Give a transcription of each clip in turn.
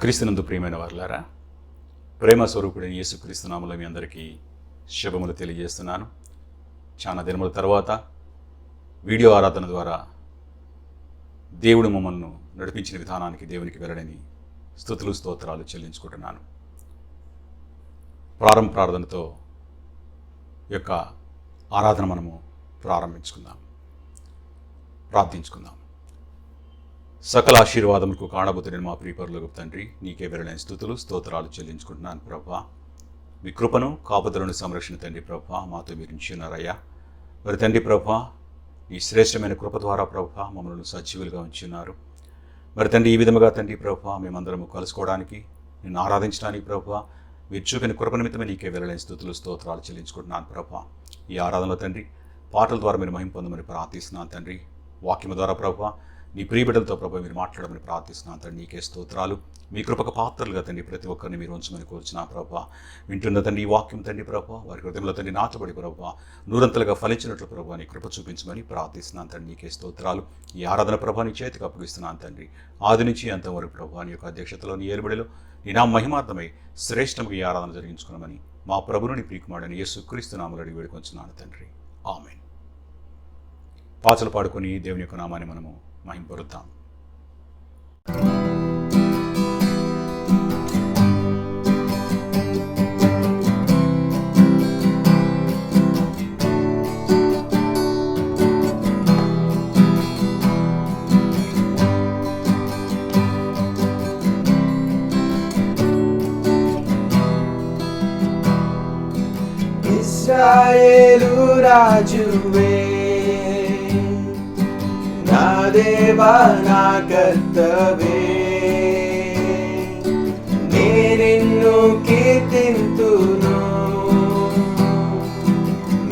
క్రీస్తునందు ప్రియమైన వారులారా, ప్రేమ స్వరూపుడైన యేసుక్రీస్తు నామములో మీ అందరికీ శుభములు తెలియజేస్తున్నాను. చాలా దినముల తర్వాత వీడియో ఆరాధన ద్వారా దేవుడు మమ్మల్ని నడిపించిన విధానానికి దేవునికి వెళ్ళడని స్తుతులు స్తోత్రాలు చెల్లించుకుంటున్నాను. ప్రార్థనతో యొక్క ఆరాధన మనము ప్రారంభించుకుందాం, ప్రార్థించుకుందాం. సకల ఆశీర్వాదములకు కారణభూతుడైన మా ప్రియపరులకు తండ్రి, నీకే వెళ్ళలేని స్తుతులు స్తోత్రాలు చెల్లించుకుంటున్నాను ప్రభా. మీ కృపను కాపుదలను సంరక్షణ తండ్రి ప్రభా మాతో మీరు ఉంచున్నారయ్యా. మరి తండ్రి ప్రభా, నీ శ్రేష్టమైన కృప ద్వారా ప్రభా మమ్మల్ని సజీవులుగా ఉంచున్నారు. మరి తండ్రి, ఈ విధముగా తండ్రి ప్రభా మేమందరము కలుసుకోవడానికి, నిన్ను ఆరాధించడానికి ప్రభా మీరు చూపిన కృప నిమిత్తమే నీకే వెళ్ళలేని స్తుతులు స్తోత్రాలు చెల్లించుకుంటున్నాను ప్రభా. ఈ ఆరాధనలో తండ్రి పాటల ద్వారా మీరు మహిమ పొందమని ప్రార్థిస్తున్నాను తండ్రి. వాక్యము ద్వారా ప్రభా నీ ప్రియబిడ్డలతో ప్రభా మీరు మాట్లాడమని ప్రార్థిస్తున్నాను తండ్రి. నీకే స్తోత్రాలు. మీ కృపక పాత్రలుగా తండ్రి ప్రతి ఒక్కరిని మీరు ఉంచమని కోరుచున్నాను ప్రభా. వింటున్న తండ్రి ఈ వాక్యం తండ్రి ప్రభా వారి హృదయంలో తండ్రి నాటబడి ప్రభా నూరంతలుగా ఫలించినట్లు ప్రభా నీ కృప చూపించమని ప్రార్థిస్తున్నాను తండ్రి. నీకే స్తోత్రాలు. ఈ ఆరాధన ప్రభా నీ చేతికి అప్పగిస్తున్నాను తండ్రి. ఆది నుంచి అంతవరకు ప్రభా నీ యొక్క అధ్యక్షతలో నీ ఏలుబడిలో నీ నా మహిమార్థమై శ్రేష్టంగా ఈ ఆరాధన జరిగించుకున్నామని మా ప్రభుని నీ ప్రియకుమారుడైన యేసుక్రీస్తు నామములో అడిగి వేడుకొంచున్నాను తండ్రి. ఆమేన్. పాటలు పాడుకొని దేవుని యొక్క నామాన్ని మనము మహింపరుద్దాం. ఇశ్రాయేలు రాజువే, నా దేవా నా కర్తవే, నిన్ను కీర్తింతును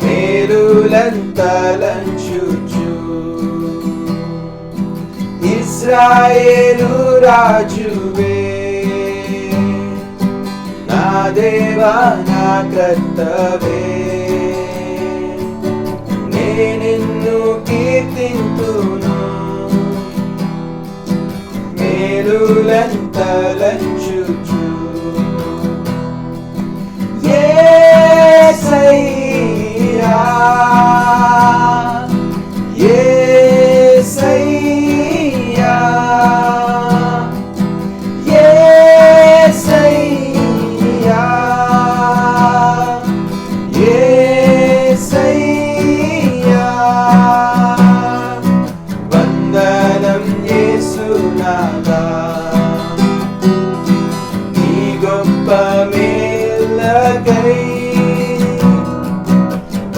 మేలులంతలంచుచు. ఇశ్రాయేలు రాజువే, నా దేవా నా కర్తవే, నిన్ను కీర్తింతును మేలులంతలంచుచు. యేసయ్యా యేసయ్యా యేసయ్యా యేసయ్యా, వందనం యేసునాథా, నీ గొప్ప మేళ్ళకై.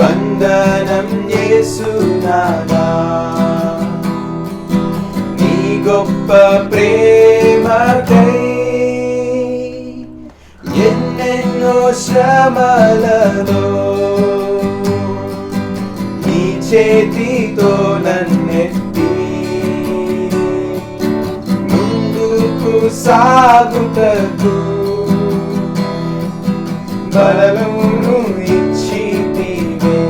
వందనం యేసునాథా, నీ గొప్ప ప్రేమకై. ఎన్నెన్నో శ్రమలలో నీ చేతితో నన్నెత్తి ముందుకు సాగుటకు బలమును ఇచ్చితివే.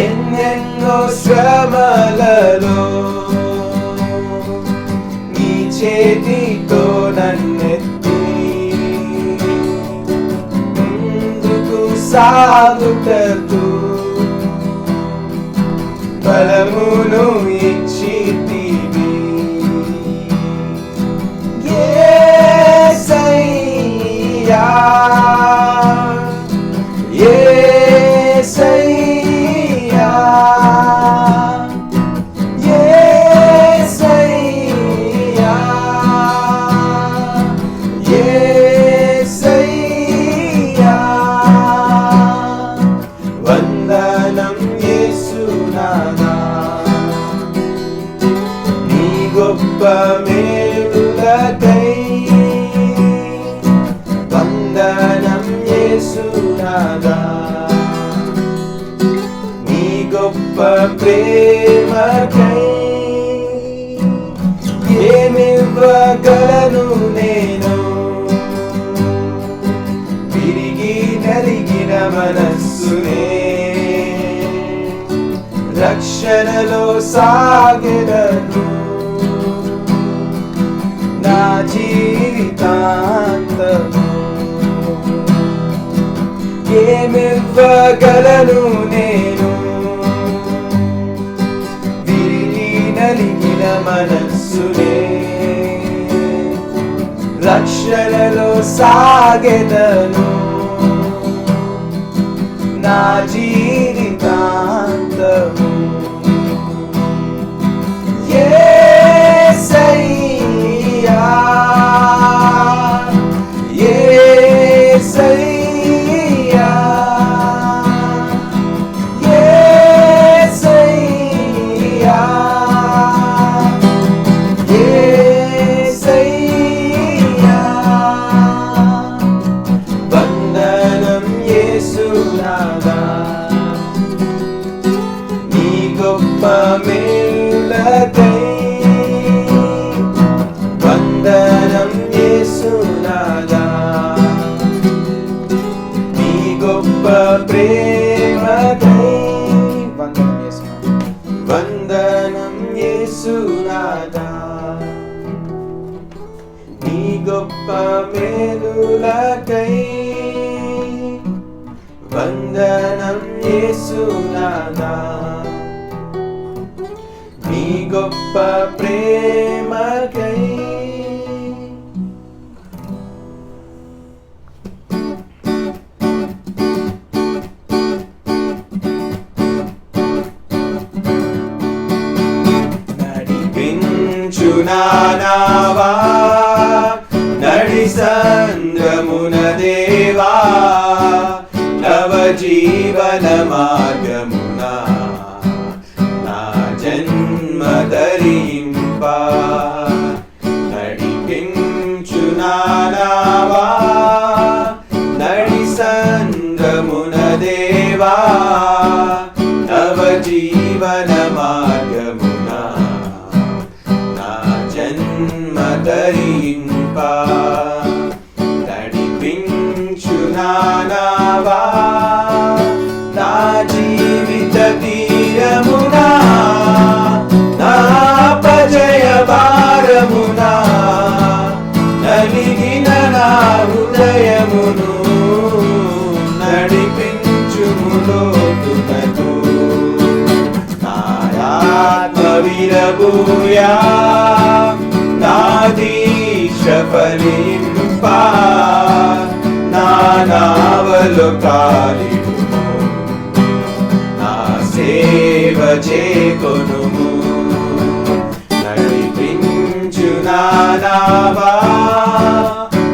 ఎన్నెన్నో శ్రమలలో నీ చేతితో నన్నెత్తి ముందుకు సాగుటకు బలమును ఇచ్చితివి. యేసయ్యా యేసయ్యా యేసయ్యా యేసయ్యా, వందనం యేసునాథా, నీ గొప్ప మేలులకై. వందనం యేసునాథా, నీ గొప్ప ప్రేమకై. ఏమివ్వగలను నేను విరిగి నలిగిన మనస్సునే, రక్షణలో సాగెదను. జీవితాంతము. ఏమివ్వగలను నేను విరిగి నలిగిన మనస్సునే, రక్షణలో సాగెదను నా జీవితాంతము. యేసయ్యా యేసయ్యా యేసయ్యా యేసయ్యా. వందనం యేసునాథా, నీ గొప్ప మేలులకై. వందనం యేసునాథా, నీ గొప్ప ప్రేమకై. వందనం యేసునాథా, వందనం యేసునాథా, నీ గొప్ప మేలులకై. వందనం యేసునాథా, నీ గొప్ప ప్రేమకై. నడిపించు నా నావా నడి సంద్రమున దేవా, తవ జీవన మార్గమున నా జన్మ ధరింప. నడిపించు నా నావా నడి సంద్రమున దేవా, తవ జీవన మార్గమున నా జన్మ ధరింప. నడిపించు నా నావా నా జీవిత తీరమునా, నా అపజయ భారమునా, నలిగిన నా హృదయమును నడిపించుము లోతునకు. నా ఆత్మ విరబూయా నా దీక్ష ఫలింప, నా నావలో కాలిడుము, నా సేవ చేకొనుము. నడిపించు నా నావా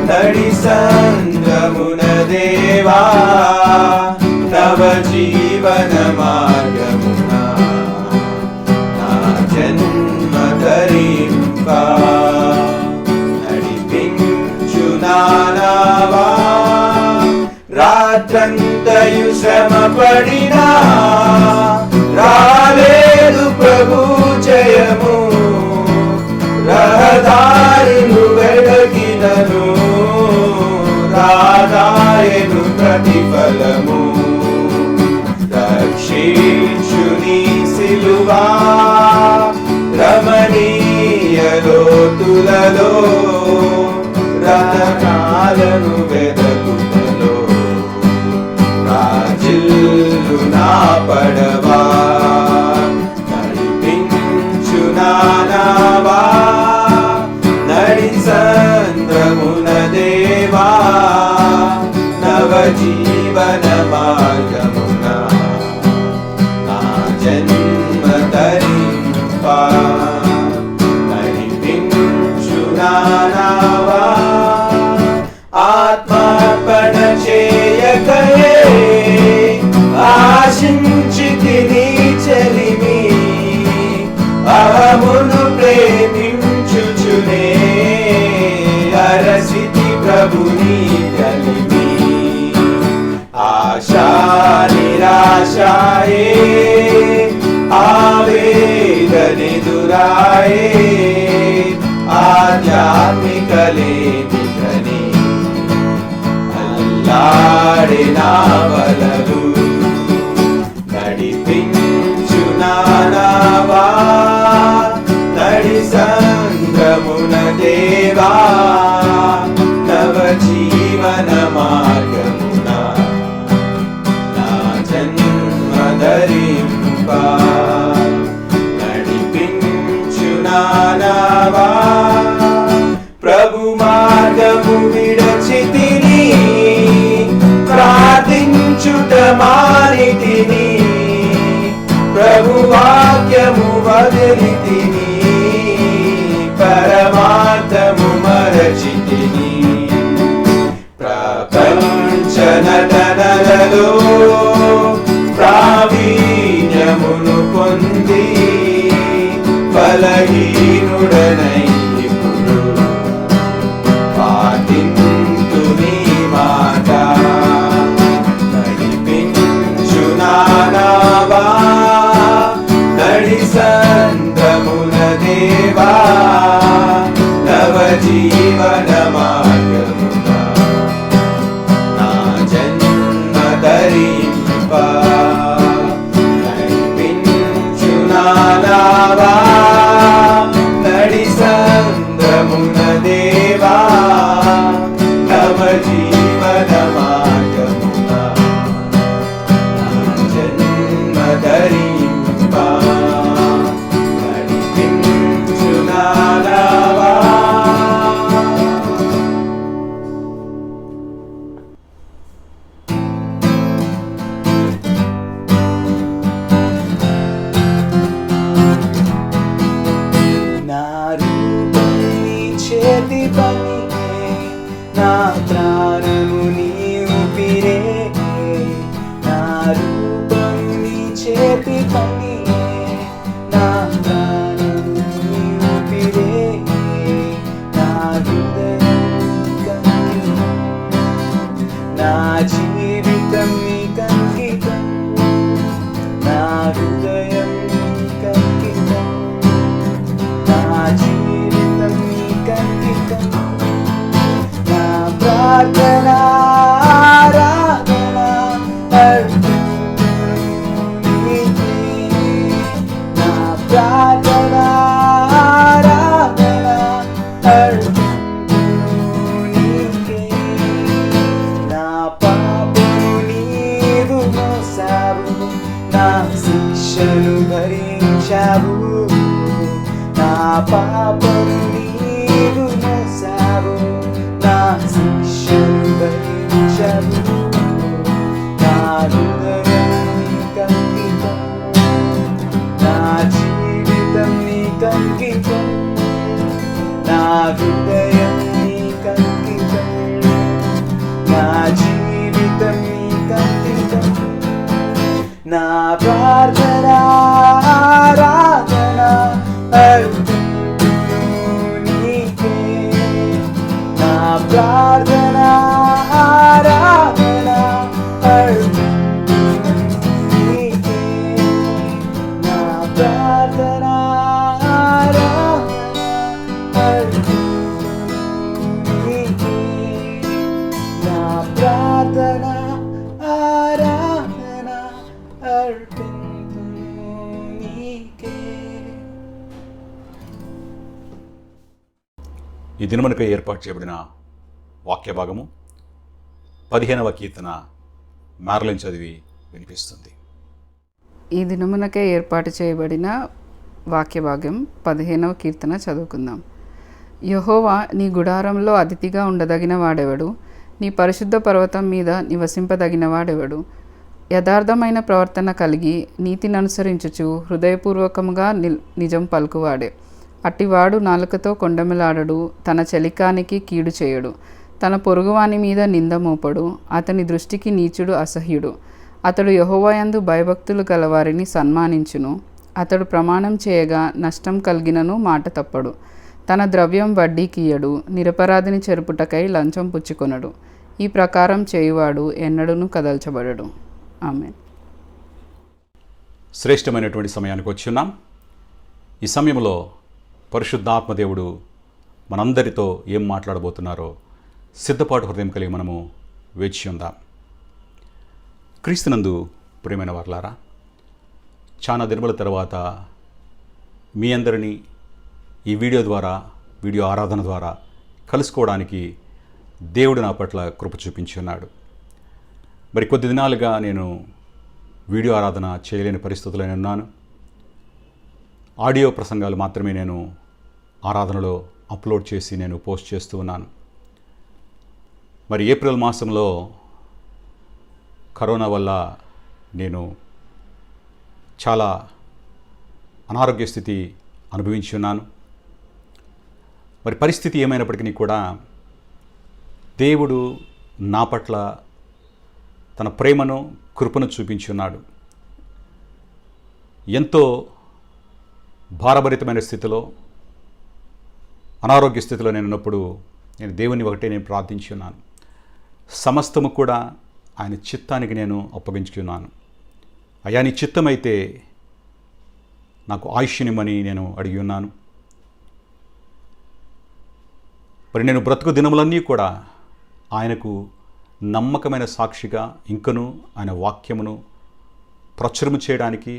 నడి సంద్రమున దేవా, తవ జీవన మార్గమున నా జన్మ ధరింప. నడిపించు నా నావా రాత్రంతయు శ్రమ పడినా, రాలేదు ప్రభు జయము. రహదారులు వెడగినను, రాదాయను ప్రతిఫలము. రక్షించు నీ సిలువా రమణీయ లోతులలో, రతనాలను వెదకుటలో. రాజిల్లు నా పడవా నడిపించు నా నావా నడి సంద్రమున దేవా, నవ జీవన మార్గమున నా జన్మ ధరింప. నడిపించు నా నావా ఆత్మార్పణ చేయకయే, ఆశించితిని చెలిమి. అహమును ప్రేమించుచునే, అరసితి ప్రభుని కలిమి. ఆశా నిరాశాయే ఆవేదనెదురాయే, ఆధ్యాత్మిక లేమికని అల్లాడి నా వలలు. నడిపించు నా నావా నడి సంగమున దేవా, తిని ప్రభు వాక్యము వదిలి తిని పరమార్థము మరచి తిని ప్రపంచ నటనలలో ప్రావీణ్యమును పొంది బలహీనుడనై ఇప్పుడు పాటింతు నీ మాట నడిపించు నానావా నడి సంద్రమున దేవా నవ జీవన మార్గముగా నా జన్మ ధరింప నడిపించు నానావా నడి సంద్రమున దేవా నవ జీవన మార్గముగా నా జన్మ ధరింప నడిపించు నానావా. నా రూపం నీ చేతి పనియే నా ప్రాణము నీ ఊపిరే నా రూపం నీ చేతి పనియే నా ప్రాణము నీ ఊపిరే నా హృదయం కంకితం నా జీవితం నీ కంకితం నా హృదయం నీ కంకితం నా జీవితం నీ కంకితం నా ప్రార్థన ఆరాధన అర్పింతును నీకే నా ప్రార్థన ఆరాధన అర్పింతును నీకే నా పాపము నీవు మోసావు నా శిక్షను భరించావు నా పాపము నీవు మోసావు నా శిక్షను భరించావు నా హృదయం నీ కంకితం నా జీవితం నీ కంకితం నా హృదయం నీ కంకితం నా జీవితం నీ కంకితం నా ప్రార్థన ఆరాధన అర్పింతును నీకే నా ప్రార్థన ఆరాధన అర్పింతును నీకే నా ప్రార్థన ఆరాధన అర్పింతును నీకే నా ప్రార్థన ఆరాధన అర్పింతును నీకే. ఈ దినమునకై ఏర్పాటు చేయబడిన వాక్య భాగము 15వ కీర్తన మ్యార్లిన్ చదివి వినిపిస్తుంది. ఈ దినమునకే ఏర్పాటు చేయబడిన వాక్య భాగం 15వ కీర్తన చదువుకుందాం. యెహోవా నీ గుడారంలో అతిథిగా ఉండదగిన వాడెవడు? నీ పరిశుద్ధ పర్వతం మీద నివసింపదగిన వాడెవడు? యథార్థమైన ప్రవర్తన కలిగి నీతిని అనుసరించుచు హృదయపూర్వకముగా నిజం పలుకువాడే. అట్టివాడు నాలుకతో కొండెమలాడడు, తన చెలికానికి కీడు చేయడు, తన పొరుగువాని మీద నింద మోపడు. అతని దృష్టికి నీచుడు అసహ్యుడు. అతడు యెహోవాయందు భయభక్తులు గలవారిని సన్మానించును. అతడు ప్రమాణం చేయగా నష్టం కలిగినను మాట తప్పడు. తన ద్రవ్యం వడ్డీకియ్యడు, నిరపరాధిని చెరుపుటకై లంచం పుచ్చుకొనడు. ఈ ప్రకారం చేయువాడు ఎన్నడూను కదల్చబడడు. ఆమేన్. శ్రేష్టమైనటువంటి సమయానికి వచ్చి ఉన్నాం. ఈ సమయంలో పరిశుద్ధాత్మదేవుడు మనందరితో ఏం మాట్లాడబోతున్నారో సిద్ధపాటు హృదయం కలిగి మనము వేచి ఉందాం. క్రీస్తునందు ప్రియమైన వారలారా, చాలా దినముల తర్వాత మీ అందరినీ ఈ వీడియో ఆరాధన ద్వారా కలుసుకోవడానికి దేవుడు నా పట్ల కృప చూపించి ఉన్నాడు. మరి కొద్ది దినాలుగా నేను వీడియో ఆరాధన చేయలేని పరిస్థితుల్లో ఉన్నాను. ఆడియో ప్రసంగాలు మాత్రమే నేను ఆరాధనలో అప్లోడ్ చేసి నేను పోస్ట్ చేస్తూ ఉన్నాను. మరి ఏప్రిల్ మాసంలో కరోనా వల్ల నేను చాలా అనారోగ్య స్థితి అనుభవించి ఉన్నాను. మరి పరిస్థితి ఏమైనప్పటికీ కూడా దేవుడు నా పట్ల తన ప్రేమను కృపను చూపించి ఉన్నాడు. ఎంతో భారభరితమైన స్థితిలో, అనారోగ్య స్థితిలో నేను ఉన్నప్పుడు నేను దేవుని ఒకటే నేను ప్రార్థించి ఉన్నాను. సమస్తము కూడా ఆయన చిత్తానికి నేను అప్పగించుకున్నాను. అయ్యా, నీ చిత్తమైతే నాకు ఆయుష్నిమ్మని నేను అడిగి ఉన్నాను. మరి నేను బ్రతుకు దినములన్నీ కూడా ఆయనకు నమ్మకమైన సాక్షిగా ఇంకను ఆయన వాక్యమును ప్రచురము చేయడానికి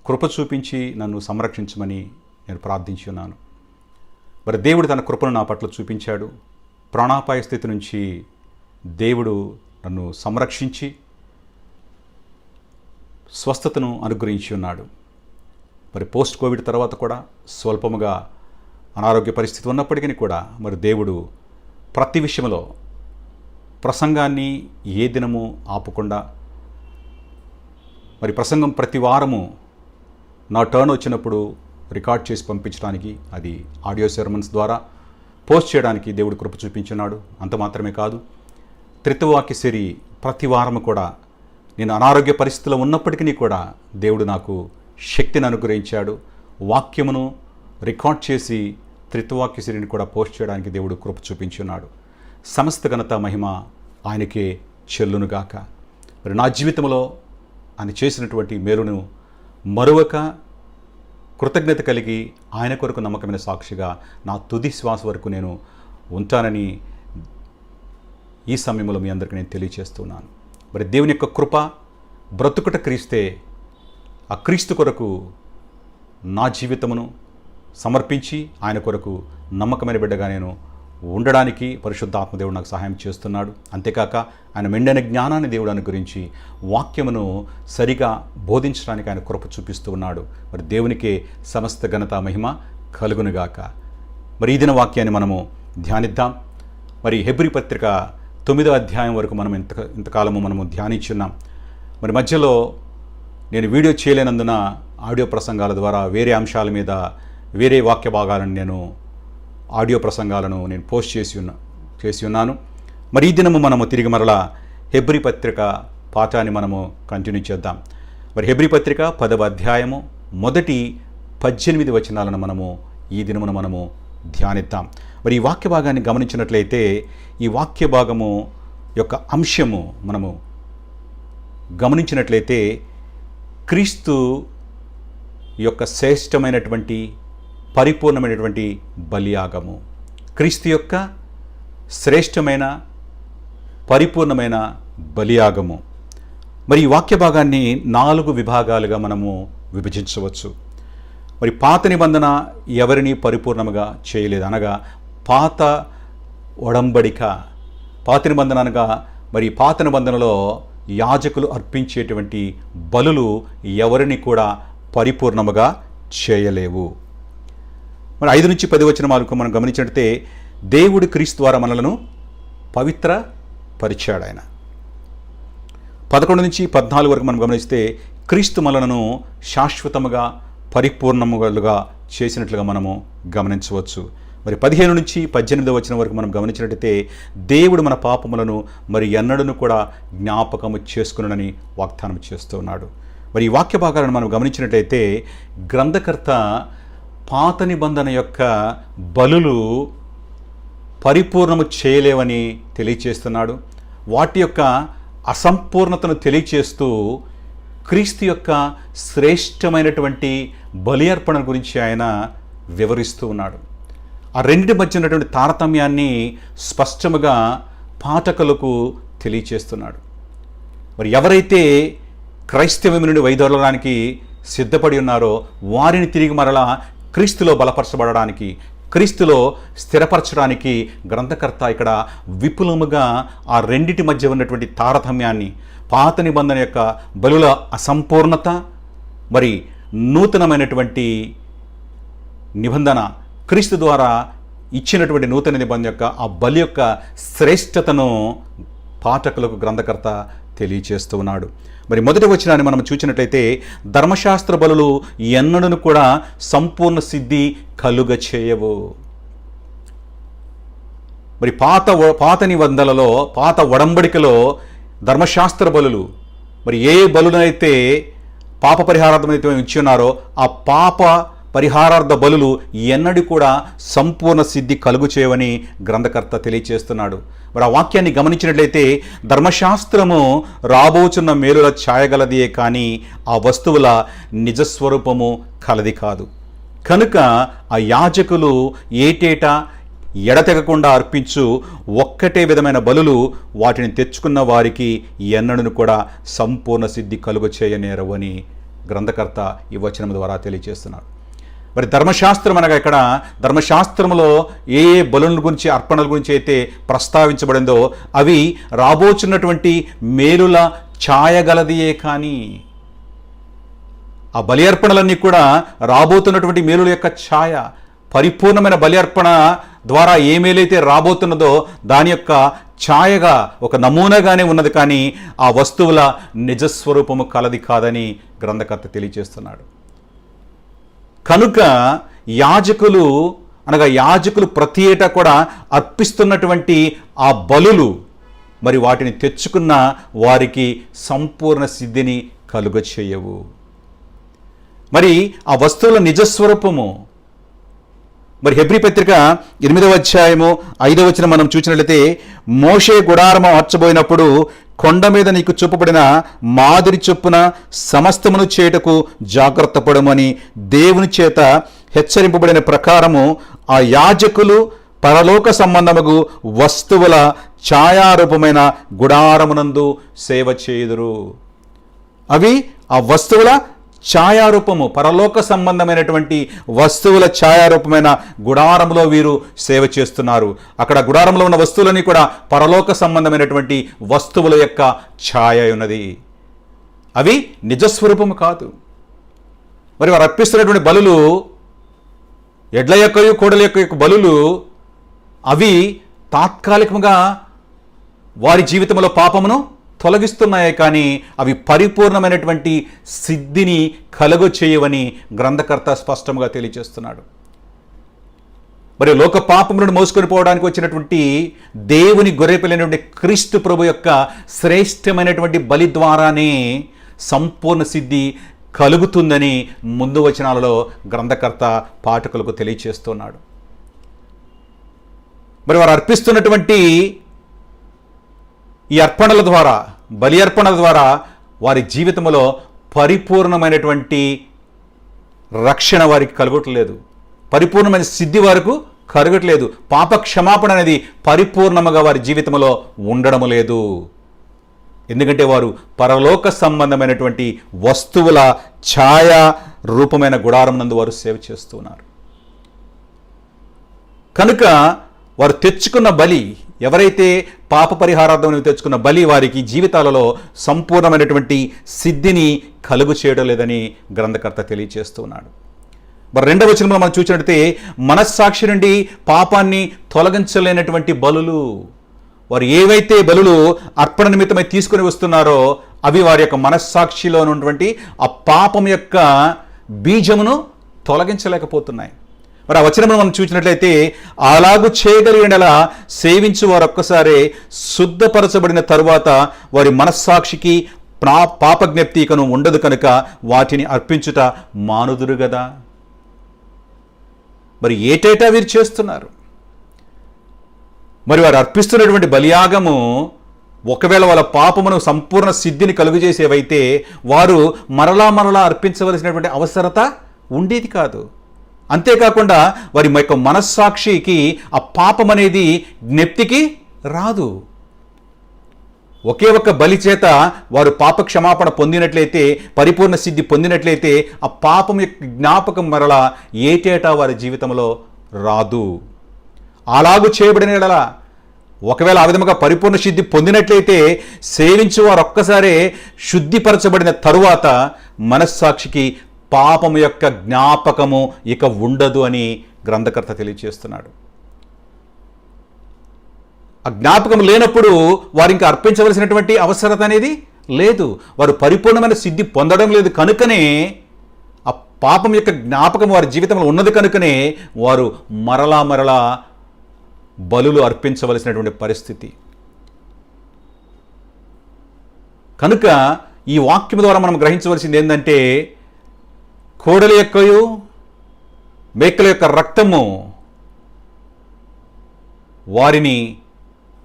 కృప చూపించి నన్ను సంరక్షించమని నేను ప్రార్థించి ఉన్నాను. మరి దేవుడు తన కృపను నా పట్ల చూపించాడు. ప్రాణాపాయ స్థితి నుంచి దేవుడు నన్ను సంరక్షించి స్వస్థతను అనుగ్రహించి ఉన్నాడు. మరి పోస్ట్ కోవిడ్ తర్వాత కూడా స్వల్పముగా అనారోగ్య పరిస్థితి ఉన్నప్పటికీ కూడా మరి దేవుడు ప్రతి విషయంలో ప్రసంగాన్ని ఏ దినము ఆపకుండా, మరి ప్రసంగం ప్రతి వారము నా టర్న్ వచ్చినప్పుడు రికార్డ్ చేసి పంపించడానికి, అది ఆడియో సెర్మన్స్ ద్వారా పోస్ట్ చేయడానికి దేవుడు కృప చూపించున్నాడు. అంత మాత్రమే కాదు, త్రిత్వవాక్య సిరి ప్రతి వారము కూడా నేను అనారోగ్య పరిస్థితిలో ఉన్నప్పటికీ కూడా దేవుడు నాకు శక్తిని అనుగ్రహించాడు. వాక్యమును రికార్డ్ చేసి త్రిత్వవాక్య సిరిని కూడా పోస్ట్ చేయడానికి దేవుడు కృప చూపించున్నాడు. సమస్త ఘనత మహిమ ఆయనకే చెల్లునుగాక. మరి నా జీవితంలో ఆయన చేసినటువంటి మేలును మరొక కృతజ్ఞత కలిగి ఆయన కొరకు నమ్మకమైన సాక్షిగా నా తుది శ్వాస వరకు నేను ఉంటానని ఈ సమయంలో మీ అందరికీ నేను తెలియచేస్తున్నాను. మరి దేవుని యొక్క కృప బ్రతుకుట క్రీస్తే, ఆ క్రీస్తు కొరకు నా జీవితమును సమర్పించి ఆయన కొరకు నమ్మకమైన బిడ్డగా నేను ఉండడానికి పరిశుద్ధాత్మ దేవుడు నాకు సహాయం చేస్తున్నాడు. అంతేకాక ఆయన మెండైన జ్ఞానాన్ని దేవుడు అనుగ్రహించి వాక్యమును సరిగా బోధించడానికి ఆయన కృప చూపిస్తూ ఉన్నాడు. మరి దేవునికే సమస్త ఘనత మహిమ కలుగునుగాక. మరి ఈ దిన వాక్యాన్ని మనము ధ్యానిద్దాం. మరి హెబ్రీ పత్రిక 9వ అధ్యాయం వరకు మనం ఇంతకాలము మనము ధ్యానించున్నాం. మరి మధ్యలో నేను వీడియో చేయలేనందున ఆడియో ప్రసంగాల ద్వారా వేరే అంశాల మీద వేరే వాక్య భాగాలను నేను ఆడియో ప్రసంగాలను నేను పోస్ట్ చేసి ఉన్నాను. మరి ఈ దినము మనము తిరిగి మరలా హెబ్రీ పత్రిక పాఠాన్ని మనము కంటిన్యూ చేద్దాం. మరి హెబ్రీ పత్రిక 10వ అధ్యాయము మొదటి 18 వచనాలను మనము ఈ దినమున మనము ధ్యానిద్దాం. మరి ఈ వాక్య భాగాన్ని గమనించినట్లయితే ఈ వాక్య భాగము యొక్క అంశము మనము గమనించినట్లయితే క్రీస్తు యొక్క శ్రేష్టమైనటువంటి పరిపూర్ణమైనటువంటి బలియాగము, క్రీస్తు యొక్క శ్రేష్టమైన పరిపూర్ణమైన బలియాగము. మరి ఈ వాక్య భాగాన్ని 4 విభాగాలుగా మనము విభజించవచ్చు. మరి పాత నిబంధన ఎవరిని పరిపూర్ణముగా చేయలేదు, అనగా పాత ఒడంబడిక, పాత నిబంధన అనగా మరి పాత నిబంధనలో యాజకులు అర్పించేటువంటి బలులు ఎవరిని కూడా పరిపూర్ణముగా చేయలేవు. మరి 5 నుంచి 10 వచనాలకు మనం గమనించినట్లయితే దేవుడు క్రీస్తు ద్వారా మనలను పవిత్ర పరిచాడు. ఆయన 11 నుంచి 14 వరకు మనం గమనిస్తే క్రీస్తు మనలను శాశ్వతముగా పరిపూర్ణముగా చేసినట్లుగా మనము గమనించవచ్చు. మరి 15 నుంచి 18 వచనం వరకు మనం గమనించినట్లయితే దేవుడు మన పాపములను మరి ఎన్నడూ కూడా జ్ఞాపకము చేసుకునని వాగ్దానం చేస్తూ ఉన్నాడు. మరి ఈ వాక్య భాగాలను మనం గమనించినట్లయితే గ్రంథకర్త పాత నిబంధన యొక్క బలులు పరిపూర్ణము చేయలేవని తెలియచేస్తున్నాడు. వాటి యొక్క అసంపూర్ణతను తెలియచేస్తూ క్రీస్తు యొక్క శ్రేష్టమైనటువంటి బలి అర్పణ గురించి ఆయన వివరిస్తూ ఉన్నాడు. ఆ రెండింటి మధ్య ఉన్నటువంటి తారతమ్యాన్ని స్పష్టముగా పాఠకులకు తెలియచేస్తున్నాడు. మరి ఎవరైతే క్రైస్తవం నుండి వైదొలగడానికి సిద్ధపడి ఉన్నారో వారిని తిరిగి మరలా క్రీస్తులో బలపరచబడడానికి, క్రీస్తులో స్థిరపరచడానికి గ్రంథకర్త ఇక్కడ విపులముగా ఆ రెండిటి మధ్య ఉన్నటువంటి తారతమ్యాన్ని, పాత నిబంధన యొక్క బలుల అసంపూర్ణత, మరి నూతనమైనటువంటి నిబంధన క్రీస్తు ద్వారా ఇచ్చినటువంటి నూతన నిబంధన యొక్క ఆ బలి యొక్క శ్రేష్టతను పాఠకులకు గ్రంథకర్త తెలియచేస్తూ ఉన్నాడు. మరి మొదటి వచనాన్ని మనం చూసినట్లయితే ధర్మశాస్త్ర బలులు ఎన్నడను కూడా సంపూర్ణ సిద్ధి కలుగ చేయవు. మరి పాత నిబంధనలలో, పాత ఒడంబడికలో ధర్మశాస్త్ర బలులు, మరి ఏ బలులైతే పాప పరిహారార్థం అయితే ఇచ్చి ఉన్నారో ఆ పాప పరిహారార్థ బలులు ఎన్నడూ కూడా సంపూర్ణ సిద్ధి కలుగు చేయవని గ్రంథకర్త తెలియచేస్తున్నాడు. మరి ఆ వాక్యాన్ని గమనించినట్లయితే ధర్మశాస్త్రము రాబోచున్న మేలుల ఛాయగలదియే కానీ ఆ వస్తువుల నిజస్వరూపము కలది కాదు. కనుక ఆ యాజకులు ఏటేటా ఎడతెగకుండా అర్పించు ఒక్కటే విధమైన బలులు వాటిని తెచ్చుకున్న వారికి ఎన్నడను కూడా సంపూర్ణ సిద్ధి కలుగ చేయనేరవు అని గ్రంథకర్త ఈ వచనం ద్వారా తెలియజేస్తున్నాడు. మరి ధర్మశాస్త్రం అనగా ఇక్కడ ధర్మశాస్త్రంలో ఏ ఏ బలుల గురించి, అర్పణల గురించి అయితే ప్రస్తావించబడిందో అవి రాబోచున్నటువంటి మేలుల ఛాయగలదియే కానీ ఆ బలి అర్పణలన్నీ కూడా రాబోతున్నటువంటి మేలుల యొక్క ఛాయ, పరిపూర్ణమైన బలి అర్పణ ద్వారా ఏ మేలైతే రాబోతున్నదో దాని యొక్క ఛాయగా, ఒక నమూనాగానే ఉన్నది, కానీ ఆ వస్తువుల నిజస్వరూపము కలది కాదని గ్రంథకర్త తెలియజేస్తున్నాడు. కనుక యాజకులు అనగా యాజకులు ప్రతి ఏటా కూడా అర్పిస్తున్నటువంటి ఆ బలులు మరి వాటిని తెచ్చుకున్న వారికి సంపూర్ణ సిద్ధిని కలుగ చేయవు. మరి ఆ వస్తువుల నిజస్వరూపము, మరి హెబ్రీ పత్రిక 8వ అధ్యాయము 5వ వచనం మనం చూసినట్లయితే మోషే గుడారము మార్చబోయినప్పుడు కొండ మీద నీకు చూపబడిన మాదిరి చొప్పున సమస్తమును చేయుటకు జాగ్రత్త పడమని దేవుని చేత హెచ్చరింపబడిన ప్రకారము ఆ యాజకులు పరలోక సంబంధముగు వస్తువుల ఛాయారూపమైన గుడారమునందు సేవ చేయుదురు. అవి ఆ వస్తువుల ఛాయారూపము, పరలోక సంబంధమైనటువంటి వస్తువుల ఛాయారూపమైన గుడారంలో వీరు సేవ చేస్తున్నారు. అక్కడ గుడారంలో ఉన్న వస్తువులని కూడా పరలోక సంబంధమైనటువంటి వస్తువుల యొక్క ఛాయ ఉన్నది. అవి నిజస్వరూపము కాదు. మరి వారు అర్పిస్తున్నటువంటి బలులు, ఎడ్ల యొక్కయు కోడల యొక్క బలులు, అవి తాత్కాలికంగా వారి జీవితంలో పాపమును తొలగిస్తున్నాయి, కానీ అవి పరిపూర్ణమైనటువంటి సిద్ధిని కలుగ చేయవని గ్రంథకర్త స్పష్టంగా తెలియజేస్తున్నాడు. మరి లోక పాపములను మోసుకొని పోవడానికి వచ్చినటువంటి దేవుని గొర్రెపిల్లైనటువంటి క్రీస్తు ప్రభు యొక్క శ్రేష్టమైనటువంటి బలి ద్వారానే సంపూర్ణ సిద్ధి కలుగుతుందని ముందు వచనాలలో గ్రంథకర్త పాఠకులకు తెలియజేస్తున్నాడు. మరి వారు అర్పిస్తున్నటువంటి ఈ అర్పణల ద్వారా, బలి అర్పణల ద్వారా వారి జీవితంలో పరిపూర్ణమైనటువంటి రక్షణ వారికి కలగట్లేదు, పరిపూర్ణమైన సిద్ధి వారికి కలగట్లేదు. పాప క్షమాపణ అనేది పరిపూర్ణముగా వారి జీవితంలో ఉండడం లేదు. ఎందుకంటే వారు పరలోక సంబంధమైనటువంటి వస్తువుల ఛాయ రూపమైన గుడారం నందు వారు సేవ చేస్తున్నారు. కనుక వారు తెచ్చుకున్న బలి, ఎవరైతే పాప పరిహారార్థం తెచ్చుకున్న బలి వారికి జీవితాలలో సంపూర్ణమైనటువంటి సిద్ధిని కలుగు చేయడం లేదని గ్రంథకర్త తెలియజేస్తున్నాడు. మరి 2వ వచనంలో మనం చూసినట్లయితే మనస్సాక్షి నుండి పాపాన్ని తొలగించలేనటువంటి బలులు, వారు ఏవైతే బలులు అర్పణ నిమిత్తమై తీసుకుని వస్తున్నారో అవి వారి యొక్క మనస్సాక్షిలో ఉన్నటువంటి ఆ పాపం యొక్క బీజమును తొలగించలేకపోతున్నాయి. మరి ఆ వచనం మనం చూసినట్లయితే అలాగూ చేయగలిగినలా సేవించు వారు ఒక్కసారి శుద్ధపరచబడిన తరువాత వారి మనస్సాక్షికి పాపజ్ఞప్తికను ఉండదు కనుక వాటిని అర్పించుట మానుదురు కదా. మరి ఏటేటా వీరు చేస్తున్నారు. మరి వారు అర్పిస్తున్నటువంటి బలియాగము ఒకవేళ వాళ్ళ పాపమును సంపూర్ణ సిద్ధిని కలుగజేసేవైతే వారు మరలా అర్పించవలసినటువంటి అవసరత ఉండేది కాదు. అంతేకాకుండా వారి యొక్క మనస్సాక్షికి ఆ పాపం అనేది జ్ఞప్తికి రాదు. ఒకే ఒక్క బలి చేత వారు పాప క్షమాపణ పొందినట్లయితే, పరిపూర్ణ సిద్ధి పొందినట్లయితే ఆ పాపం యొక్క జ్ఞాపకం మరలా ఏటేటా వారి జీవితంలో రాదు. అలాగూ చేయబడిన ఎడలా ఒకవేళ ఆ విధముగా పరిపూర్ణ సిద్ధి పొందినట్లయితే సేవించు వారు ఒక్కసారే శుద్ధిపరచబడిన తరువాత మనస్సాక్షికి పాపము యొక్క జ్ఞాపకము ఇక ఉండదు అని గ్రంథకర్త తెలియజేస్తున్నాడు. ఆ జ్ఞాపకం లేనప్పుడు వారు ఇంకా అర్పించవలసినటువంటి అవసరత అనేది లేదు. వారు పరిపూర్ణమైన సిద్ధి పొందడం లేదు కనుకనే ఆ పాపం యొక్క జ్ఞాపకం వారి జీవితంలో ఉన్నది కనుకనే వారు మరలా బలులు అర్పించవలసినటువంటి పరిస్థితి. కనుక ఈ వాక్యం ద్వారా మనం గ్రహించవలసింది ఏంటంటే, కోడల యొక్కయు మేకల యొక్క రక్తము వారిని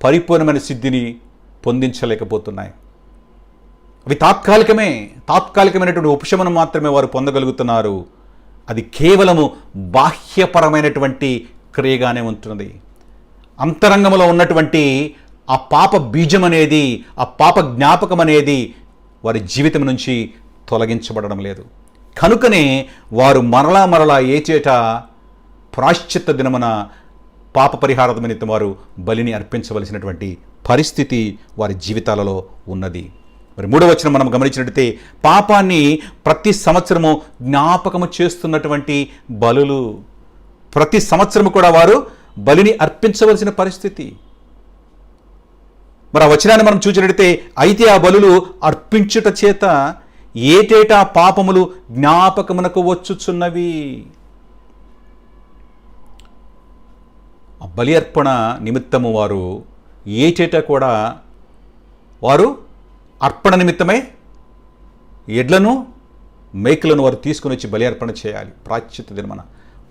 పరిపూర్ణమైన సిద్ధిని పొందించలేకపోతున్నాయి. అవి తాత్కాలికమైనటువంటి ఉపశమనం మాత్రమే వారు పొందగలుగుతున్నారు. అది కేవలము బాహ్యపరమైనటువంటి క్రియగానే ఉంటున్నది. అంతరంగంలో ఉన్నటువంటి ఆ పాప బీజం అనేది, ఆ పాప జ్ఞాపకం అనేది వారి జీవితం నుంచి తొలగించబడడం లేదు. కనుకనే వారు మరలా ఏచేట ప్రాశ్చిత్త దినమున పాప పరిహార నిమిత్తం వారు బలిని అర్పించవలసినటువంటి పరిస్థితి వారి జీవితాలలో ఉన్నది. మరి 3వ వచనం మనం గమనించినట్లయితే, పాపాన్ని ప్రతి సంవత్సరము జ్ఞాపకము చేస్తున్నటువంటి బలులు. ప్రతి సంవత్సరము కూడా వారు బలిని అర్పించవలసిన పరిస్థితి. మరి ఆ వచనాన్ని మనం చూసినట్లయితే, అయితే ఆ బలులు అర్పించుట చేత ఏటేటా పాపములు జ్ఞాపకమునకు వచ్చుచున్నవి. ఆ బలి అర్పణ నిమిత్తము వారు ఏటేటా కూడా వారు అర్పణ నిమిత్తమై ఎడ్లను మేకలను వారు తీసుకుని వచ్చి బలి అర్పణ చేయాలి. ప్రాశ్చిత్త దినమున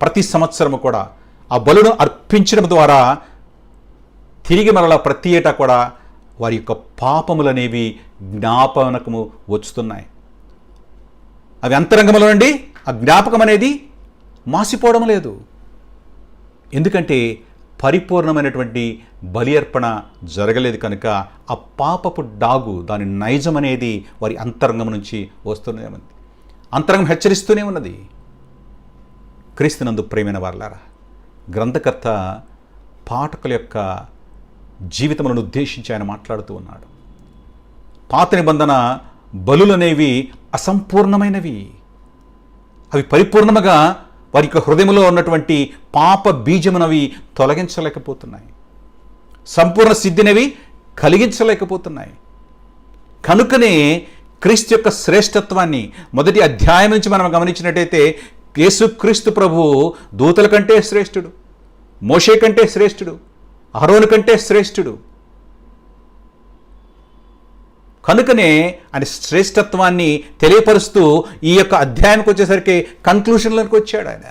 ప్రతి సంవత్సరము కూడా ఆ బలును అర్పించడం ద్వారా తిరిగి మరలా ప్రతి ఏటా కూడా వారి యొక్క పాపములనేవి జ్ఞాపకము వచ్చుతున్నాయి. అవి అంతరంగంలో నుండి ఆ జ్ఞాపకం అనేది మాసిపోవడం లేదు. ఎందుకంటే పరిపూర్ణమైనటువంటి బలి అర్పణ జరగలేదు కనుక ఆ పాపపు డాగు, దాని నైజం అనేది వారి అంతరంగం నుంచి వస్తూనే ఉంది. అంతరంగం హెచ్చరిస్తూనే ఉన్నది. క్రీస్తునందు ప్రియమైన వారలారా, గ్రంథకర్త పాఠకుల యొక్క జీవితములను ఉద్దేశించి ఆయన మాట్లాడుతూ ఉన్నాడు. పాత నిబంధన బలులనేవి అసంపూర్ణమైనవి. అవి పరిపూర్ణముగా వారి యొక్క హృదయంలో ఉన్నటువంటి పాప బీజమునవి తొలగించలేకపోతున్నాయి. సంపూర్ణ సిద్ధినవి కలిగించలేకపోతున్నాయి. కనుకనే క్రీస్తు యొక్క శ్రేష్టత్వాన్ని మొదటి అధ్యాయం నుంచి మనం గమనించినట్టయితే, యేసుక్రీస్తు ప్రభువు దూతల కంటే శ్రేష్ఠుడు, మోషే కంటే శ్రేష్ఠుడు, అహరోను కంటే శ్రేష్ఠుడు. కనుకనే ఆయన శ్రేష్టత్వాన్ని తెలియపరుస్తూ ఈ యొక్క అధ్యాయానికి వచ్చేసరికి కన్క్లూషన్లోకి వచ్చాడు. ఆయన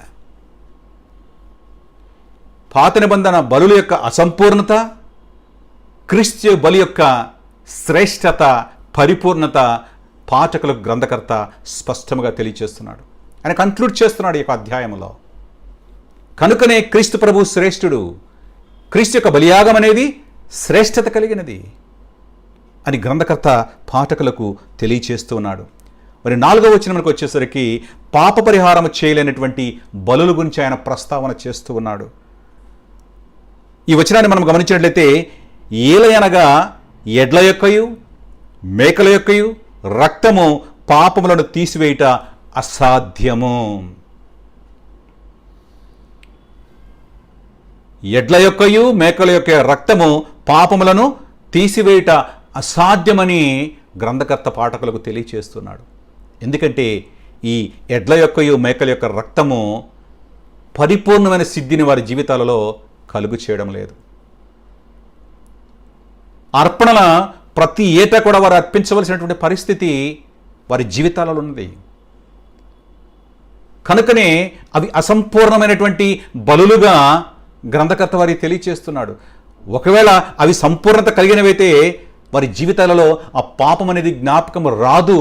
పాత నిబంధన బలుల యొక్క అసంపూర్ణత, క్రీస్తు బలి యొక్క శ్రేష్టత, పరిపూర్ణత పాఠకులకు గ్రంథకర్త స్పష్టంగా తెలియచేస్తున్నాడు. ఆయన కన్క్లూడ్ చేస్తున్నాడు ఈ యొక్క అధ్యాయంలో. కనుకనే క్రీస్తు ప్రభు శ్రేష్ఠుడు, క్రీస్తు యొక్క బలియాగం అనేది శ్రేష్టత కలిగినది అని గ్రంథకర్త పాఠకులకు తెలియచేస్తూ ఉన్నాడు. మరి 4వ వచనంకి వచ్చేసరికి పాప పరిహారం చేయలేనటువంటి బలుల గురించి ఆయన ప్రస్తావన చేస్తూ ఉన్నాడు. ఈ వచనాన్ని మనం గమనించినట్లయితే, ఏలయనగా ఎడ్ల యొక్కయు మేకల యొక్కయు రక్తము పాపములను తీసివేయుట అసాధ్యము. ఎడ్ల యొక్కయు మేకల యొక్క రక్తము పాపములను తీసివేయుట అసాధ్యమని గ్రంథకర్త పాఠకులకు తెలియచేస్తున్నాడు. ఎందుకంటే ఈ ఎడ్ల యొక్కయు మేకల యొక్క రక్తము పరిపూర్ణమైన సిద్ధిని వారి జీవితాలలో కలుగు చేయడం లేదు. అర్పణల ప్రతి ఏటా కూడా వారు అర్పించవలసినటువంటి పరిస్థితి వారి జీవితాలలో ఉన్నది. కనుకనే అవి అసంపూర్ణమైనటువంటి బలులుగా గ్రంథకర్త వారికి తెలియచేస్తున్నాడు. ఒకవేళ అవి సంపూర్ణత కలిగినవైతే వారి జీవితాలలో ఆ పాపం అనేది జ్ఞాపకం రాదు.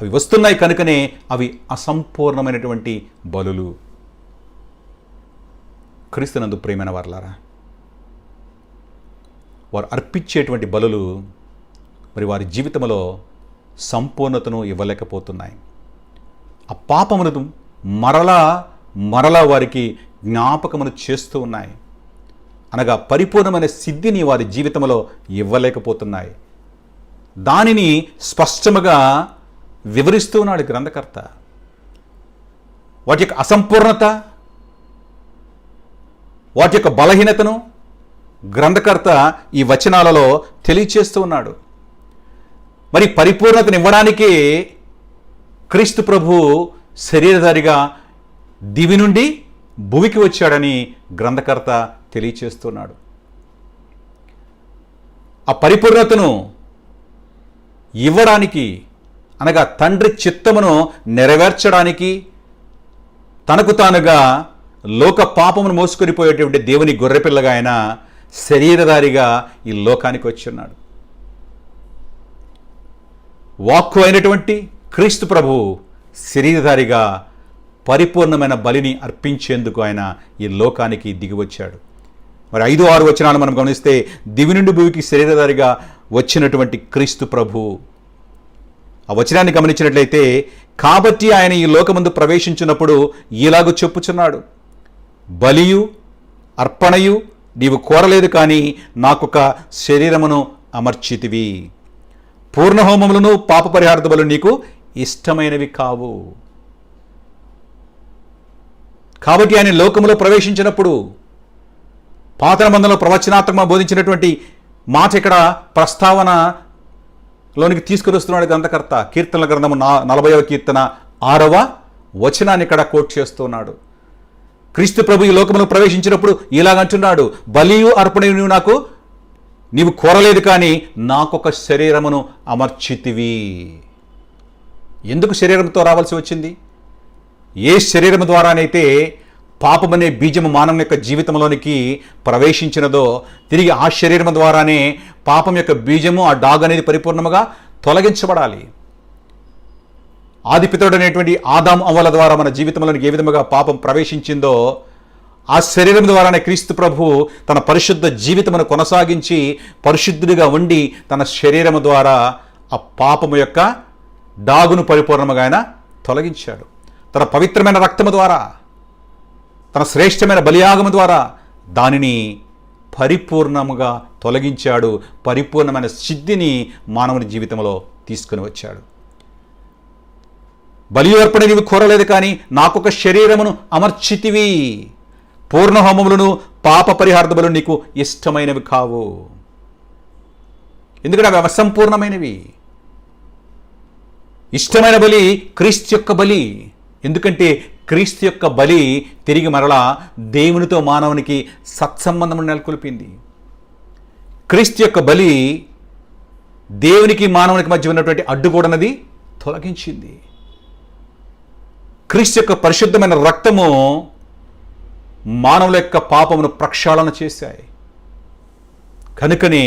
అవి వస్తున్నాయి కనుకనే అవి అసంపూర్ణమైనటువంటి బలులు. క్రీస్తునందు ప్రియమైన వారలారా, వారు అర్పించేటువంటి బలులు మరి వారి జీవితంలో సంపూర్ణతను ఇవ్వలేకపోతున్నాయి. ఆ పాపమును మరలా వారికి జ్ఞాపకమును చేస్తూ ఉన్నాయి. అనగా పరిపూర్ణమైన సిద్ధిని వారి జీవితంలో ఇవ్వలేకపోతున్నాయి. దానిని స్పష్టముగా వివరిస్తూ ఉన్నాడు గ్రంథకర్త. వాటి యొక్క అసంపూర్ణత, వాటి యొక్క బలహీనతను గ్రంథకర్త ఈ వచనాలలో తెలియచేస్తూ ఉన్నాడు. మరి పరిపూర్ణతను ఇవ్వడానికి క్రీస్తు ప్రభు శరీరధారిగా దివి నుండి భూమికి వచ్చాడని గ్రంథకర్త తెలియచేస్తున్నాడు. ఆ పరిపూర్ణతను ఇవ్వడానికి, అనగా తండ్రి చిత్తమును నెరవేర్చడానికి తనకు తానుగా లోక పాపమును మోసుకొని పోయేటువంటి దేవుని గొర్రెపిల్లగా ఆయన శరీరధారిగా ఈ లోకానికి వచ్చి ఉన్నాడు. వాక్కు అయినటువంటి క్రీస్తు ప్రభు శరీరధారిగా పరిపూర్ణమైన బలిని అర్పించేందుకు ఆయన ఈ లోకానికి దిగి వచ్చాడు. మరి 5-6 వచనాలు మనం గమనిస్తే దివి నుండి భూమికి శరీరధారిగా వచ్చినటువంటి క్రీస్తు ప్రభు, ఆ వచనాన్ని గమనించినట్లయితే, కాబట్టి ఆయన ఈ లోకమందు ప్రవేశించినప్పుడు ఇలాగూ చెప్పుచున్నాడు, బలియు అర్పణయు నీవు కోరలేదు కానీ నాకొక శరీరమును అమర్చితివి, పూర్ణహోమములను పాప పరిహారార్థ బలులు నీకు ఇష్టమైనవి కావు. కాబట్టి ఆయన లోకములో ప్రవేశించినప్పుడు పాత నిబంధనలో ప్రవచనాత్మకంగా బోధించినటువంటి మాట ఇక్కడ ప్రస్తావనలోనికి తీసుకుని వస్తున్నాడు గ్రంథకర్త. కీర్తనల గ్రంథము 40వ కీర్తన 6వ వచనాన్ని ఇక్కడ కోట్ చేస్తున్నాడు. క్రీస్తు ప్రభు ఈ లోకములో ప్రవేశించినప్పుడు ఇలాగంటున్నాడు, బలియు అర్పణయు నీవు కోరలేదు కానీ నాకొక శరీరమును అమర్చితివి. ఎందుకు శరీరంతో రావాల్సి వచ్చింది? ఏ శరీరం ద్వారానైతే పాపమనే బీజము మానవ యొక్క జీవితంలోనికి ప్రవేశించినదో, తిరిగి ఆ శరీరం ద్వారానే పాపం యొక్క బీజము, ఆ డాగ్ అనేది పరిపూర్ణముగా తొలగించబడాలి. ఆదిపితరుడు అనేటువంటి ఆదాం అవ్వల ద్వారా మన జీవితంలోనికి ఏ విధముగా పాపం ప్రవేశించిందో, ఆ శరీరం ద్వారానే క్రీస్తు ప్రభు తన పరిశుద్ధ జీవితమును కొనసాగించి పరిశుద్ధుడిగా ఉండి తన శరీరము ద్వారా ఆ పాపము యొక్క డాగును పరిపూర్ణముగా ఆయన తొలగించాడు. తన పవిత్రమైన రక్తము ద్వారా, తన శ్రేష్టమైన బలియాగము ద్వారా దానిని పరిపూర్ణముగా తొలగించాడు. పరిపూర్ణమైన సిద్ధిని మానవుని జీవితంలో తీసుకుని వచ్చాడు. బలి అర్పణ నీవు కోరలేదు కానీ నాకొక శరీరమును అమర్చితివి, పూర్ణ హోమములను పాప పరిహారార్థ బలులు నీకు ఇష్టమైనవి కావు. ఎందుకంటే అవి అసంపూర్ణమైనవి. ఇష్టమైన బలి క్రీస్తు యొక్క బలి. ఎందుకంటే క్రీస్తు యొక్క బలి తిరిగి మరలా దేవునితో మానవునికి సత్సంబంధం నెలకొల్పింది. క్రీస్తు యొక్క బలి దేవునికి మానవునికి మధ్య ఉన్నటువంటి అడ్డుగోడనది తొలగించింది. క్రీస్తు యొక్క పరిశుద్ధమైన రక్తము మానవుల యొక్క పాపమును ప్రక్షాళన చేశాయి. కనుకనే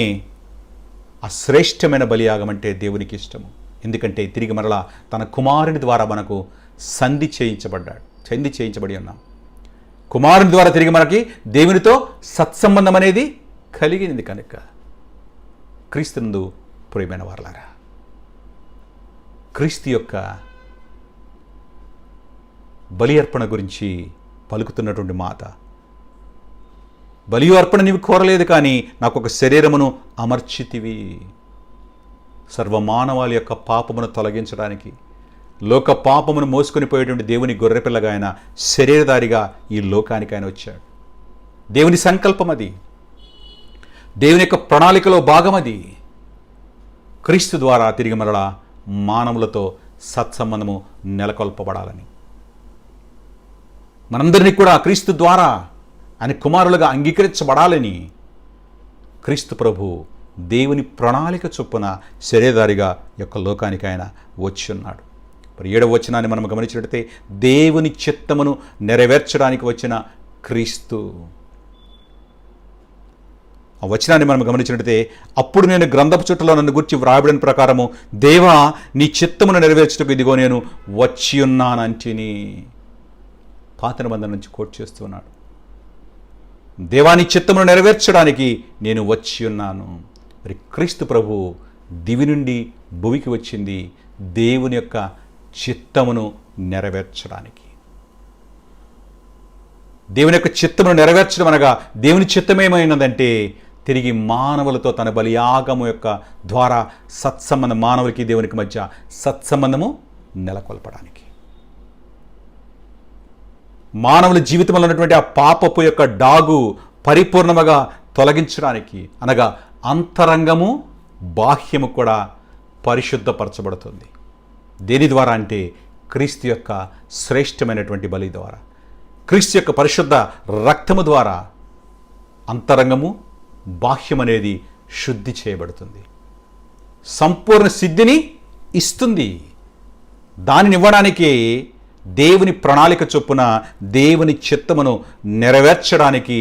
ఆ శ్రేష్టమైన బలియాగం అంటే దేవునికి ఇష్టము. ఎందుకంటే తిరిగి మరలా తన కుమారుని ద్వారా మనకు సంధి చేయించబడి ఉన్నాం. కుమారుని ద్వారా తిరిగి మనకి దేవునితో సత్సంబంధం అనేది కలిగింది. కనుక క్రీస్తునందు ప్రియమైన వారలారా, క్రీస్తు యొక్క బలి అర్పణ గురించి పలుకుతున్నటువంటి మాట, బలి అర్పణ నీవు కోరలేదు కానీ నాకు ఒక శరీరమును అమర్చితివి. సర్వమానవాళి యొక్క పాపమును తొలగించడానికి, లోక పాపమును మోసుకొని పోయేటువంటి దేవుని గొర్రెపిల్లగా ఆయన శరీరధారిగా ఈ లోకానికి ఆయన వచ్చాడు. దేవుని సంకల్పం అది, దేవుని యొక్క ప్రణాళికలో భాగం అది. క్రీస్తు ద్వారా తిరిగి మరలా మానవులతో సత్సంబంధము నెలకొల్పబడాలని, మనందరినీ కూడా క్రీస్తు ద్వారా ఆయన కుమారులుగా అంగీకరించబడాలని క్రీస్తు ప్రభు దేవుని ప్రణాళిక చొప్పున శరీరధారిగా యొక్క లోకానికి ఆయన వచ్చి ఉన్నాడు. మరి 7వ వచనాన్ని మనం గమనించినట్లయితే దేవుని చిత్తమును నెరవేర్చడానికి వచ్చిన క్రీస్తు. ఆ వచనాన్ని మనం గమనించినట్లయితే, అప్పుడు నేను గ్రంథపు చుట్టలో నన్ను గురించి వ్రాయబడిన ప్రకారము దేవా నీ చిత్తమును నెరవేర్చుటకు ఇదిగో నేను వచ్చి ఉన్నానంటిని. పాత నిబంధన నుంచి కోట్ చేస్తున్నాడు. దేవాని చిత్తమును నెరవేర్చడానికి నేను వచ్చి ఉన్నాను. మరి క్రీస్తు ప్రభు దివి నుండి భూమికి వచ్చింది దేవుని యొక్క చిత్తమును నెరవేర్చడానికి. దేవుని యొక్క చిత్తమును నెరవేర్చడం అనగా దేవుని చిత్తమేమైనదంటే తిరిగి మానవులతో తన బలియాగము యొక్క ద్వారా సత్సంబంధం, మానవులకి దేవునికి మధ్య సత్సంబంధము నెలకొల్పడానికి, మానవుల జీవితంలో ఉన్నటువంటి ఆ పాపపు యొక్క డాగు పరిపూర్ణముగా తొలగించడానికి, అనగా అంతరంగము బాహ్యము కూడా పరిశుద్ధపరచబడుతుంది. దేని ద్వారా అంటే క్రీస్తు యొక్క శ్రేష్టమైనటువంటి బలి ద్వారా, క్రీస్తు యొక్క పరిశుద్ధ రక్తము ద్వారా అంతరంగము బాహ్యం అనేది శుద్ధి చేయబడుతుంది, సంపూర్ణ సిద్ధిని ఇస్తుంది. దానిని ఇవ్వడానికి దేవుని ప్రణాళిక చొప్పున దేవుని చిత్తమును నెరవేర్చడానికి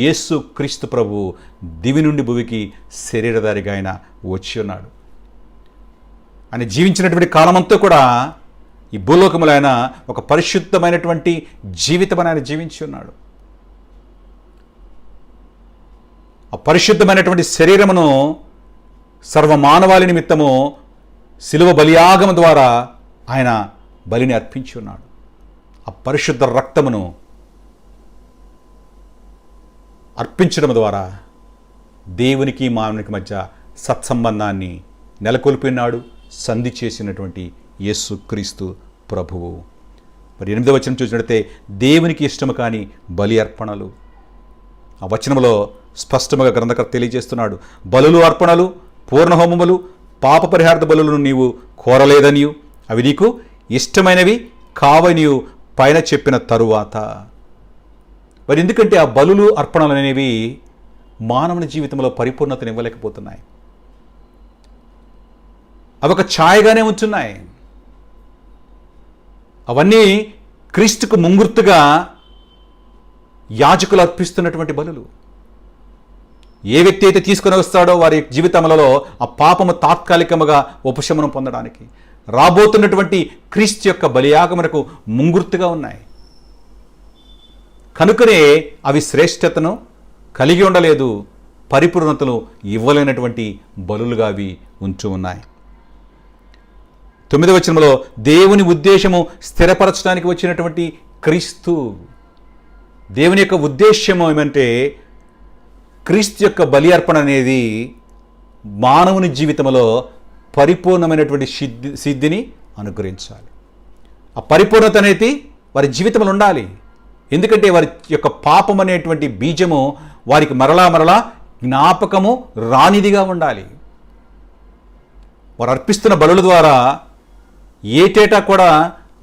యేసు క్రీస్తు ప్రభు దివి నుండి భువికి శరీరధారిగా ఆయన వచ్చి ఉన్నాడు. ఆయన జీవించినటువంటి కాలమంతా కూడా ఈ భూలోకములో ఆయన ఒక పరిశుద్ధమైనటువంటి జీవితం ఆయన జీవించి ఉన్నాడు. ఆ పరిశుద్ధమైనటువంటి శరీరమును సర్వమానవాళి నిమిత్తము శిలువ బలియాగము ద్వారా ఆయన బలిని అర్పించి ఉన్నాడు. ఆ పరిశుద్ధ రక్తమును అర్పించడం ద్వారా దేవునికి మానవునికి మధ్య సత్సంబంధాన్ని నెలకొల్పినాడు, సంధి చేసినటువంటి యేసు క్రీస్తు ప్రభువు. మరి 8వ వచనం చూసినట్లయితే దేవునికి ఇష్టము కాని బలి అర్పణలు. ఆ వచనంలో స్పష్టంగా గ్రంథకర్త తెలియజేస్తున్నాడు, బలులు అర్పణలు పూర్ణహోమములు పాప పరిహార్థ బలులను నీవు కోరలేదనియు అవి నీకు ఇష్టమైనవి కావనియు పైన చెప్పిన తరువాత. మరి ఎందుకంటే ఆ బలులు అర్పణలు అనేవి మానవుని జీవితంలో పరిపూర్ణతను ఇవ్వలేకపోతున్నాయి, అవి ఒక ఛాయగానే ఉంటున్నాయి. అవన్నీ క్రీస్తుకు ముంగుర్తుగా యాజకులు అర్పిస్తున్నటువంటి బలులు. ఏ వ్యక్తి అయితే తీసుకుని వస్తాడో వారి జీవితంలో ఆ పాపము తాత్కాలికముగా ఉపశమనం పొందడానికి రాబోతున్నటువంటి క్రీస్తు యొక్క బలియాగమునకు ముంగుర్తుగా ఉన్నాయి. కనుకనే అవి శ్రేష్టతను కలిగి ఉండలేదు, పరిపూర్ణతను ఇవ్వలేనటువంటి బలులుగా అవి ఉంటూ ఉన్నాయి. 9వ వచనంలో దేవుని ఉద్దేశము స్థిరపరచడానికి వచ్చినటువంటి క్రీస్తు. దేవుని యొక్క ఉద్దేశ్యం ఏమంటే క్రీస్తు యొక్క బలి అర్పణ అనేది మానవుని జీవితంలో పరిపూర్ణమైనటువంటి సిద్ధిని అనుగ్రహించాలి. ఆ పరిపూర్ణత అనేది వారి జీవితంలో ఉండాలి. ఎందుకంటే వారి యొక్క పాపం అనేటువంటి బీజము వారికి మరలా జ్ఞాపకము రానిదిగా ఉండాలి. వారు అర్పిస్తున్న బలుల ద్వారా ఏటేటా కూడా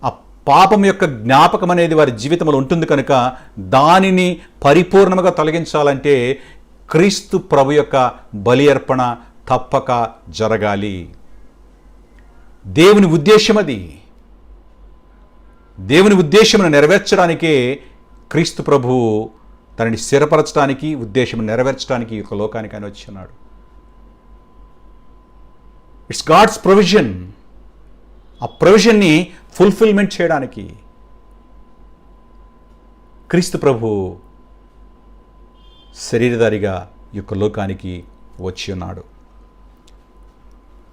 ఆ పాపం యొక్క జ్ఞాపకం అనేది వారి జీవితంలో ఉంటుంది. కనుక దానిని పరిపూర్ణంగా తొలగించాలంటే క్రీస్తు ప్రభు యొక్క బలి అర్పణ తప్పక జరగాలి. దేవుని ఉద్దేశం అది. దేవుని ఉద్దేశమును నెరవేర్చడానికే క్రీస్తు ప్రభువు తనని స్థిరపరచడానికి, ఉద్దేశం నెరవేర్చడానికి ఈ యొక్క లోకానికి ఆయన వచ్చి ఉన్నాడు. It's God's provision. ఆ ప్రొవిజన్ని ఫుల్ఫిల్మెంట్ చేయడానికి క్రీస్తు ప్రభు శరీరధారిగా ఈ యొక్క లోకానికి వచ్చి ఉన్నాడు.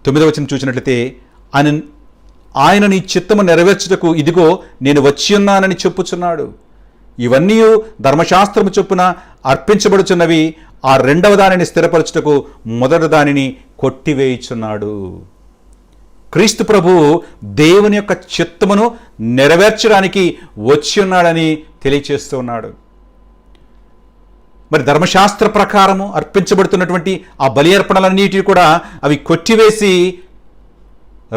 9వ వచనం చూసినట్లయితే ఆయన నీ చిత్తము నెరవేర్చుటకు ఇదిగో నేను వచ్చి ఉన్నానని చెప్పుచున్నాడు. ఇవన్నీ ధర్మశాస్త్రము చొప్పున అర్పించబడుచున్నవి, ఆ రెండవ దానిని స్థిరపరచుటకు మొదటి దానిని కొట్టివేయుచున్నాడు. క్రీస్తు ప్రభువు దేవుని యొక్క చిత్తమును నెరవేర్చడానికి వచ్చి ఉన్నాడని తెలియచేస్తూ ఉన్నాడు. మరి ధర్మశాస్త్ర ప్రకారము అర్పించబడుతున్నటువంటి ఆ బలి అర్పణలన్నిటిని కూడా అవి కొట్టివేసి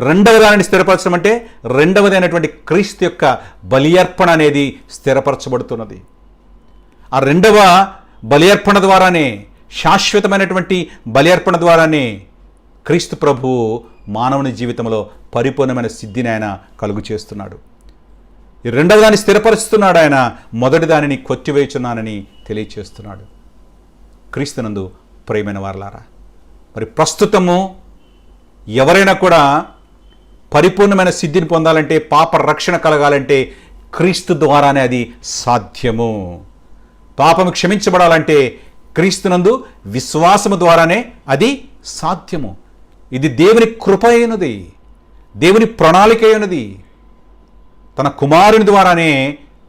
రెండవ దానిని స్థిరపరచడం అంటే రెండవదైనటువంటి క్రీస్తు యొక్క బలి అర్పణ అనేది స్థిరపరచబడుతున్నది. ఆ రెండవ బలి అర్పణ ద్వారానే, శాశ్వతమైనటువంటి బలి అర్పణ ద్వారానే క్రీస్తు ప్రభువు మానవుని జీవితంలో పరిపూర్ణమైన సిద్ధిని ఆయన కలుగు చేస్తున్నాడు. ఈ రెండవ దాన్ని స్థిరపరుస్తున్నాడు ఆయన, మొదటి దానిని కొట్టివేయుచున్నానని తెలియచేస్తున్నాడు. క్రీస్తునందు ప్రియమైన వారలారా, మరి ప్రస్తుతము ఎవరైనా కూడా పరిపూర్ణమైన సిద్ధిని పొందాలంటే, పాప రక్షణ కలగాలంటే క్రీస్తు ద్వారానే అది సాధ్యము. పాపము క్షమించబడాలంటే క్రీస్తునందు విశ్వాసము ద్వారానే అది సాధ్యము. ఇది దేవుని కృప అయినది, దేవుని ప్రణాళిక అయినది. తన కుమారుని ద్వారానే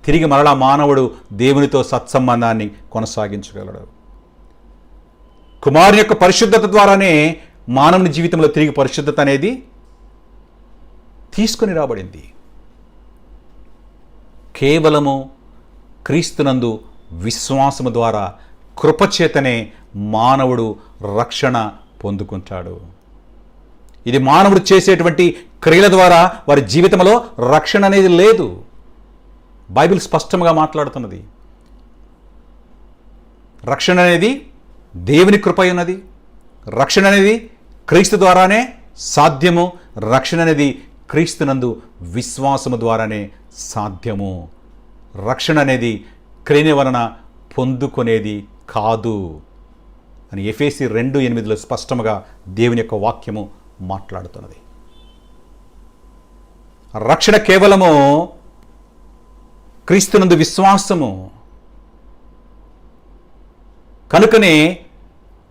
తిరిగి మరలా మానవుడు దేవునితో సత్సంబంధాన్ని కొనసాగించగలడు. కుమారుని యొక్క పరిశుద్ధత ద్వారానే మానవుని జీవితంలో తిరిగి పరిశుద్ధత అనేది తీసుకొని రాబడింది. కేవలము క్రీస్తునందు విశ్వాసము ద్వారా కృపచేతనే మానవుడు రక్షణ పొందుకుంటాడు. ఇది మానవుడు చేసేటువంటి క్రియల ద్వారా వారి జీవితంలో రక్షణ అనేది లేదు. బైబిల్ స్పష్టంగా మాట్లాడుతున్నది. రక్షణ అనేది దేవుని కృప ఉన్నది. రక్షణ అనేది క్రీస్తు ద్వారానే సాధ్యము. రక్షణ అనేది క్రీస్తునందు విశ్వాసము ద్వారానే సాధ్యము. రక్షణ అనేది క్రియల వలన పొందుకునేది కాదు అని ఎఫెసీ 2:8 స్పష్టంగా దేవుని యొక్క వాక్యము మాట్లాడుతున్నది. రక్షణ కేవలము క్రీస్తునందు విశ్వాసము. కనుకనే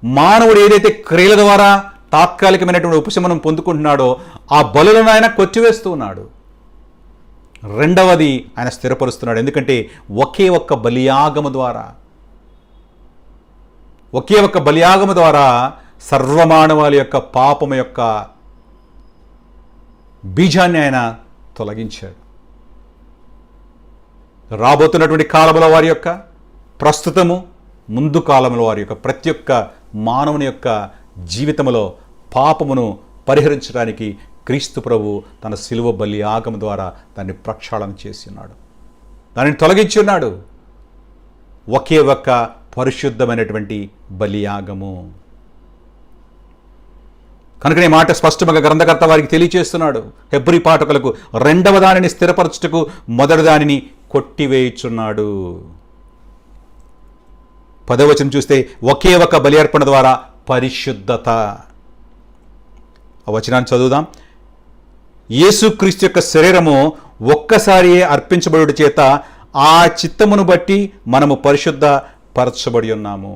మానవుడు ఏదైతే క్రియల ద్వారా తాత్కాలికమైనటువంటి ఉపశమనం పొందుకుంటున్నాడో ఆ బలులను ఆయన కొట్టివేస్తూ ఉన్నాడు. రెండవది ఆయన స్థిరపరుస్తున్నాడు. ఎందుకంటే ఒకే ఒక్క బలియాగము ద్వారా సర్వమానవాళి యొక్క పాపము యొక్క బీజాన్ని ఆయన తొలగించాడు. రాబోతున్నటువంటి కాలంలో వారి యొక్క ప్రస్తుతము ముందు కాలంలో వారి యొక్క ప్రతి ఒక్క మానవుని యొక్క జీవితంలో పాపమును పరిహరించడానికి క్రీస్తు ప్రభు తన శిలువ బలి యాగము ద్వారా దాన్ని ప్రక్షాళన చేసి ఉన్నాడు, దానిని తొలగించి ఉన్నాడు. ఒకే ఒక్క పరిశుద్ధమైనటువంటి బలియాగము. కనుకనే మాట స్పష్టంగా గ్రంథకర్త వారికి తెలియచేస్తున్నాడు. హెబ్రీ పాఠకులకు రెండవ దానిని స్థిరపరచుటకు మొదటి దానిని కొట్టివేయుచున్నాడు. 10వ వచనం చూస్తే ఒకే ఒక బలి అర్పణ ద్వారా పరిశుద్ధత. ఆ వచనాన్ని చదువుదాం. యేసుక్రీస్తు యొక్క శరీరము ఒక్కసారియే అర్పించబడుట చేత ఆ చిత్తమును బట్టి మనము పరిశుద్ధ పరచబడి ఉన్నాము.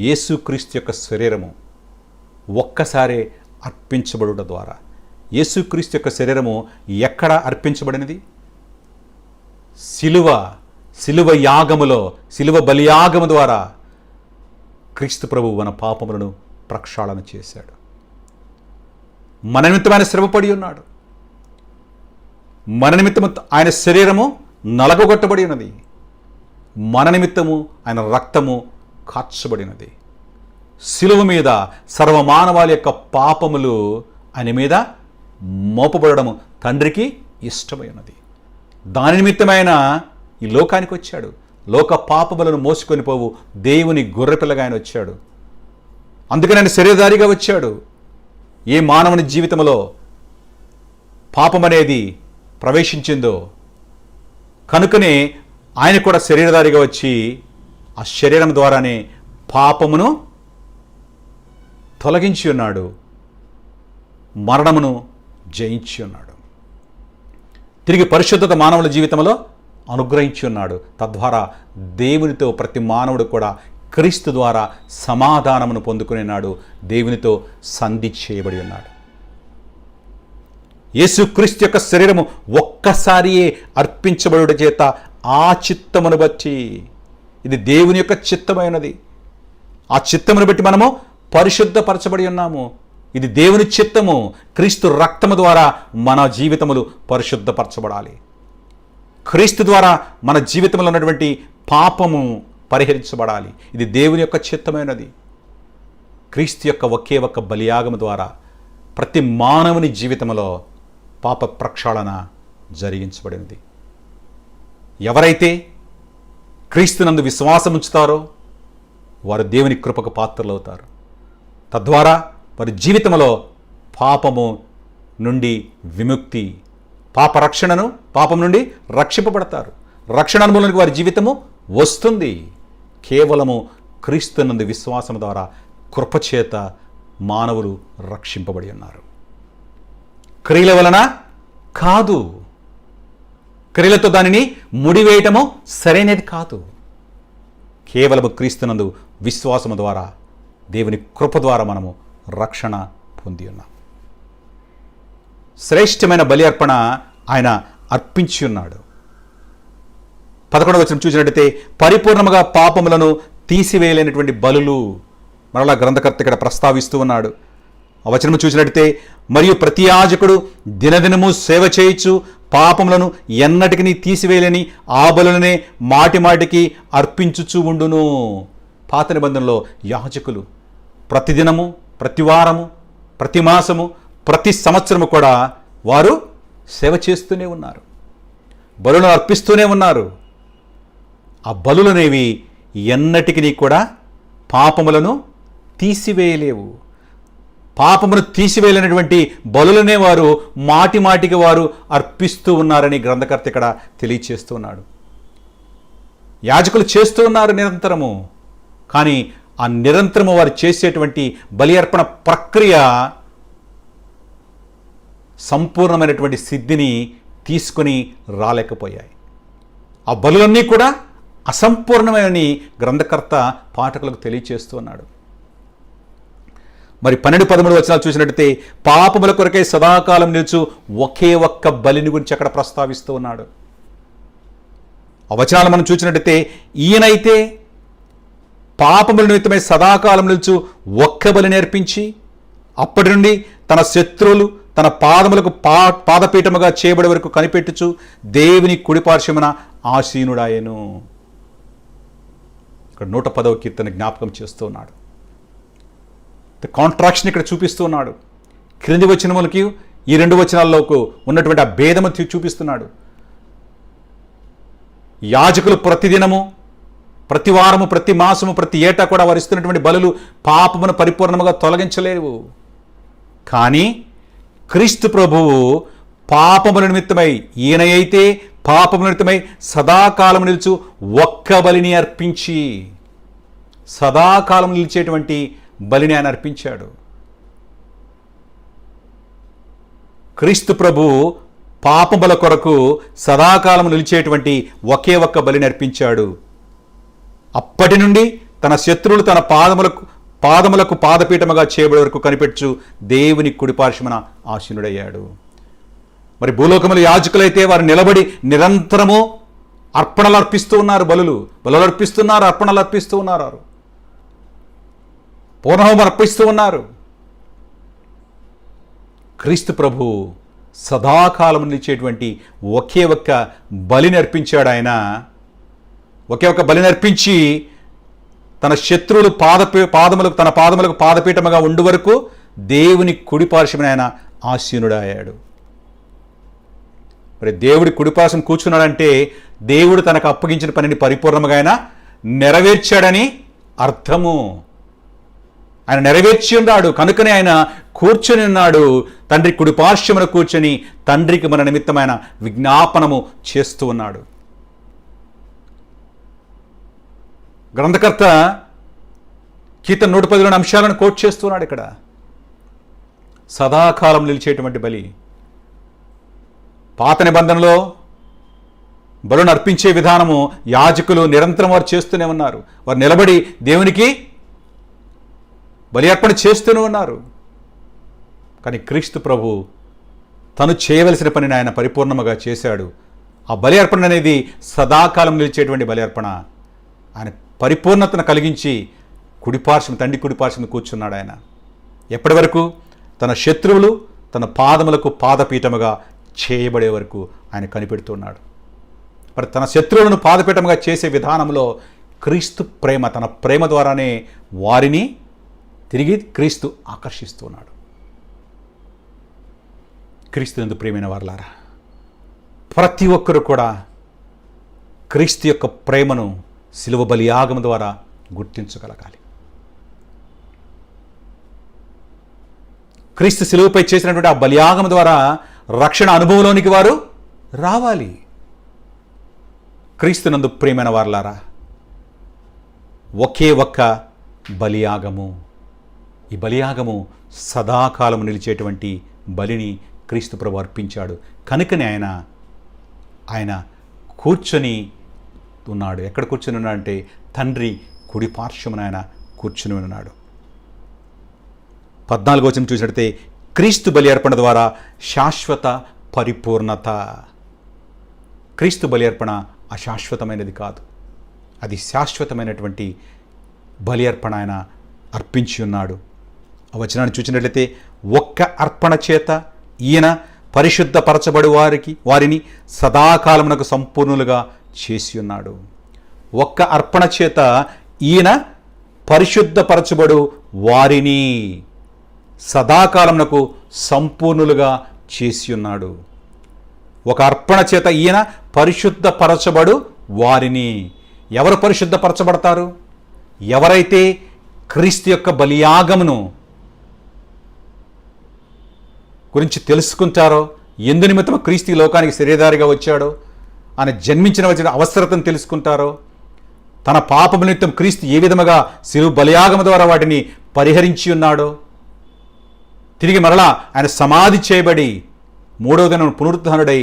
యేసుక్రీస్తు యొక్క శరీరము ఒక్కసారే అర్పించబడుట ద్వారా. యేసుక్రీస్తు యొక్క శరీరము ఎక్కడ అర్పించబడినది? శిలువ యాగములో, శిలువ బలియాగము ద్వారా క్రీస్తు ప్రభువు మన పాపములను ప్రక్షాళన చేశాడు. మన నిమిత్తం ఆయన శ్రమపడి ఉన్నాడు. మన నిమిత్తము ఆయన శరీరము నలగొట్టబడి ఉన్నది. మన నిమిత్తము ఆయన రక్తము కార్చబడినది. శిలువ మీద సర్వమానవాళి యొక్క పాపములు ఆయన మీద మోపబడము తండ్రికి ఇష్టమైనది. దాని నిమిత్తమైన ఈ లోకానికి వచ్చాడు. లోక పాపములను మోసుకొని పోవు దేవుని గొర్రెపిల్లగా ఆయన వచ్చాడు. అందుకని ఆయన శరీరధారిగా వచ్చాడు. ఏ మానవుని జీవితంలో పాపం అనేది ప్రవేశించిందో కనుకనే ఆయన కూడా శరీరధారిగా వచ్చి ఆ శరీరం ద్వారానే పాపమును తొలగించి ఉన్నాడు, మరణమును జయించి ఉన్నాడు. తిరిగి పరిశుద్ధత మానవుల జీవితంలో అనుగ్రహించి ఉన్నాడు. తద్వారా దేవునితో ప్రతి మానవుడు కూడా క్రీస్తు ద్వారా సమాధానమును పొందుకునేనాడు, దేవునితో సంధి చేయబడి ఉన్నాడు. యేసుక్రీస్తు యొక్క శరీరము ఒక్కసారియే అర్పించబడుట చేత ఆ చిత్తమును బట్టి, ఇది దేవుని యొక్క చిత్తమైనది, ఆ చిత్తమును బట్టి మనము పరిశుద్ధపరచబడి ఉన్నాము. ఇది దేవుని చిత్తము. క్రీస్తు రక్తము ద్వారా మన జీవితములు పరిశుద్ధపరచబడాలి. క్రీస్తు ద్వారా మన జీవితంలో ఉన్నటువంటి పాపము పరిహరించబడాలి. ఇది దేవుని యొక్క చిత్తమైనది. క్రీస్తు యొక్క ఒకే ఒక్క బలియాగము ద్వారా ప్రతి మానవుని జీవితంలో పాప ప్రక్షాళన జరిగించబడినది. ఎవరైతే క్రీస్తునందు విశ్వాసం ఉంచుతారో వారు దేవుని కృపకు పాత్రలవుతారు. తద్వారా వారి జీవితంలో పాపము నుండి విముక్తి, పాపం నుండి రక్షింపబడతారు. రక్షణ అనుభవానికి వారి జీవితము వస్తుంది. కేవలము క్రీస్తునందు విశ్వాసం ద్వారా కృపచేత మానవులు రక్షింపబడి ఉన్నారు. క్రియల వలన కాదు. క్రియలతో దానిని ముడివేయటము సరైనది కాదు. కేవలము క్రీస్తునందు విశ్వాసము ద్వారా, దేవుని కృప ద్వారా మనము రక్షణ పొంది ఉన్నాం. శ్రేష్టమైన బలి అర్పణ ఆయన అర్పించి ఉన్నాడు. 11వ వచనం చూసినట్టయితే పరిపూర్ణముగా పాపములను తీసివేయలేనటువంటి బలులు మరలా గ్రంథకర్త ఇక్కడ ప్రస్తావిస్తూ ఉన్నాడు. ఆ వచనము చూసినట్టయితే మరియు ప్రతి యాజకుడు దినదినము సేవ చేయించు పాపములను ఎన్నటికి తీసివేయలేని ఆ బలులనే మాటి మాటికి అర్పించుచూ ఉండును. పాత నిబంధనలో యాజకులు ప్రతిదినము ప్రతివారము ప్రతి మాసము ప్రతి సంవత్సరము కూడా వారు సేవ చేస్తూనే ఉన్నారు, బలులను అర్పిస్తూనే ఉన్నారు. ఆ బలులనేవి ఎన్నటికీ కూడా పాపములను తీసివేయలేవు. పాపమును తీసివేయలేనటువంటి బలులనే వారు మాటి మాటికి వారు అర్పిస్తూ ఉన్నారని గ్రంథకర్త ఇక్కడ తెలియచేస్తూ ఉన్నాడు. యాజకులు చేస్తూ ఉన్నారు నిరంతరము, కానీ ఆ నిరంతరము వారు చేసేటువంటి బలి అర్పణ ప్రక్రియ సంపూర్ణమైనటువంటి సిద్ధిని తీసుకొని రాలేకపోయాయి. ఆ బలులన్నీ కూడా అసంపూర్ణమైనని గ్రంథకర్త పాఠకులకు తెలియచేస్తూ ఉన్నాడు. మరి 12-13 వచనాలు చూసినట్టయితే పాపముల కొరకై సదాకాలం నిలుచు ఒకే ఒక్క బలిని గురించి అక్కడ ప్రస్తావిస్తూ ఉన్నాడు. ఆ వచనాలు మనం చూసినట్టయితే ఈయనైతే పాపముల నిమిత్తమై సదాకాలం నిలుచు ఒక్క బలిని అర్పించి అప్పటి నుండి తన శత్రువులు తన పాదములకు పాదపీఠముగా చేయబడే వరకు కనిపెట్టుచు దేవుని కుడిపార్శ్వమున ఆసీనుడాయను. ఇక్కడ 110వ కీర్తన జ్ఞాపకం చేస్తూ ఉన్నాడు. కాంట్రాక్షన్ ఇక్కడ చూపిస్తూ ఉన్నాడు. క్రింది వచనములకి ఈ 2 వచనాల్లోకి ఉన్నటువంటి ఆ భేదము చూపిస్తున్నాడు. యాజకులు ప్రతిదినము, ప్రతి వారము, ప్రతి మాసము, ప్రతి ఏటా కూడా వారు ఇస్తున్నటువంటి బలులు పాపమును పరిపూర్ణముగా తొలగించలేవు. కానీ క్రీస్తు ప్రభువు పాపముల నిమిత్తమై, ఈయన అయితే పాపముల నిమిత్తమై సదాకాలం నిలుచు ఒక్క బలిని అర్పించి, సదాకాలం నిలిచేటువంటి బలిని ఆయన అర్పించాడు. క్రీస్తు ప్రభు పాపముల కొరకు సదాకాలం నిలిచేటువంటి ఒకే ఒక్క బలిని అర్పించాడు. అప్పటి నుండి తన శత్రువులు తన పాదములకు పాదపీఠముగా చేయబడే వరకు కనిపెట్టు దేవుని కుడిపార్శ్వమున ఆసీనుడయ్యాడు. మరి భూలోకముల యాజకులైతే వారు నిలబడి నిరంతరము అర్పణలు అర్పిస్తూ ఉన్నారు, బలులు అర్పిస్తున్నారు, అర్పణలు అర్పిస్తూ ఉన్నారు, పూర్ణహోమం అర్పిస్తూ ఉన్నారు. క్రీస్తు ప్రభు సదాకాలం నిలిచేటువంటి ఒకే ఒక్క బలిని అర్పించాడు. ఆయన ఒకే ఒక్క బలిని అర్పించి తన శత్రువులు తన పాదములకు పాదపీఠముగా ఉండు వరకు దేవుని కుడిపార్శ్వమున ఆయన ఆసీనుడయ్యాడు. మరి దేవుడి కుడిపార్శ్వం కూర్చున్నాడంటే దేవుడు తనకు అప్పగించిన పనిని పరిపూర్ణంగా ఆయన నెరవేర్చాడని అర్థము. ఆయన నెరవేర్చి ఉన్నాడు కనుకనే ఆయన కూర్చొని ఉన్నాడు. తండ్రి కుడిపార్శ్వమున కూర్చొని తండ్రికి మన నిమిత్తమైన విజ్ఞాపనము చేస్తూ ఉన్నాడు. గ్రంథకర్త కీర్తన 110 అంశాలను కోట్ చేస్తున్నాడు. ఇక్కడ సదాకాలం నిలిచేటువంటి బలి. పాత నిబంధనలో బలును అర్పించే విధానము యాజకులు నిరంతరం వారు చేస్తూనే ఉన్నారు. వారు నిలబడి దేవునికి బలి అర్పణ చేస్తూనే ఉన్నారు. కానీ క్రీస్తు ప్రభు తను చేయవలసిన పనిని ఆయన పరిపూర్ణముగా చేశాడు. ఆ బలి అర్పణ అనేది సదాకాలం నిలిచేటువంటి బలి అర్పణ. ఆయన పరిపూర్ణతను కలిగించి తండ్రి కుడిపార్శ్వం కూర్చున్నాడు. ఆయన ఎప్పటి వరకు? తన శత్రువులు తన పాదములకు పాదపీఠముగా చేయబడే వరకు ఆయన కనిపెడుతున్నాడు. మరి తన శత్రువులను పాదపీఠముగా చేసే విధానంలో క్రీస్తు ప్రేమ, తన ప్రేమ ద్వారానే వారిని తిరిగి క్రీస్తు ఆకర్షిస్తున్నాడు. క్రీస్తునందు ప్రియమైన వారలారా, ప్రతి ఒక్కరు కూడా క్రీస్తు యొక్క ప్రేమను శిలువ బలియాగం ద్వారా గుర్తించగలగాలి. క్రీస్తు శిలువపై చేసినటువంటి ఆ బలియాగం ద్వారా రక్షణ అనుభవంలోనికి వారు రావాలి. క్రీస్తునందు ప్రియమైన వారలారా, ఒకే ఒక్క బలియాగము. ఈ బలియాగము సదాకాలం నిలిచేటువంటి బలిని క్రీస్తు ప్రభు అర్పించాడు. కనుకనే ఆయన కూర్చొని ఉన్నాడు. ఎక్కడ కూర్చొని ఉన్నాడంటే తండ్రి కుడి పార్శ్వమున ఆయన కూర్చొని ఉన్నాడు. 14వ వచనం చూసినట్లయితే క్రీస్తు బలి అర్పణ ద్వారా శాశ్వత పరిపూర్ణత. క్రీస్తు బలి అర్పణ అశాశ్వతమైనది కాదు, అది శాశ్వతమైనటువంటి బలి అర్పణ ఆయన అర్పించి ఉన్నాడు. ఆ వచనాన్ని చూసినట్లయితే ఒక్క అర్పణ చేత ఈయన పరిశుద్ధపరచబడి వారిని సదాకాలమునకు సంపూర్ణులుగా చేసి ఉన్నాడు. ఒక్క అర్పణ చేత ఈయన పరిశుద్ధపరచబడు వారిని సదాకాలమునకు సంపూర్ణులుగా చేసి ఉన్నాడు. ఒక అర్పణ చేత ఈయన పరిశుద్ధపరచబడు వారిని. ఎవరు పరిశుద్ధపరచబడతారు? ఎవరైతే క్రీస్తు యొక్క బలియాగమును గురించి తెలుసుకుంటారో, ఎందు నిమిత్తం క్రీస్తు ఈ లోకానికి శరీరధారిగా వచ్చాడో, ఆయన వచ్చిన అవసరతను తెలుసుకుంటారో, తన పాపము నిమిత్తం క్రీస్తు ఏ విధముగా శిలువ బలియాగము ద్వారా వాటిని పరిహరించి ఉన్నాడో, తిరిగి మరలా ఆయన సమాధి చేయబడి మూడవ దినం పునరుత్థానుడై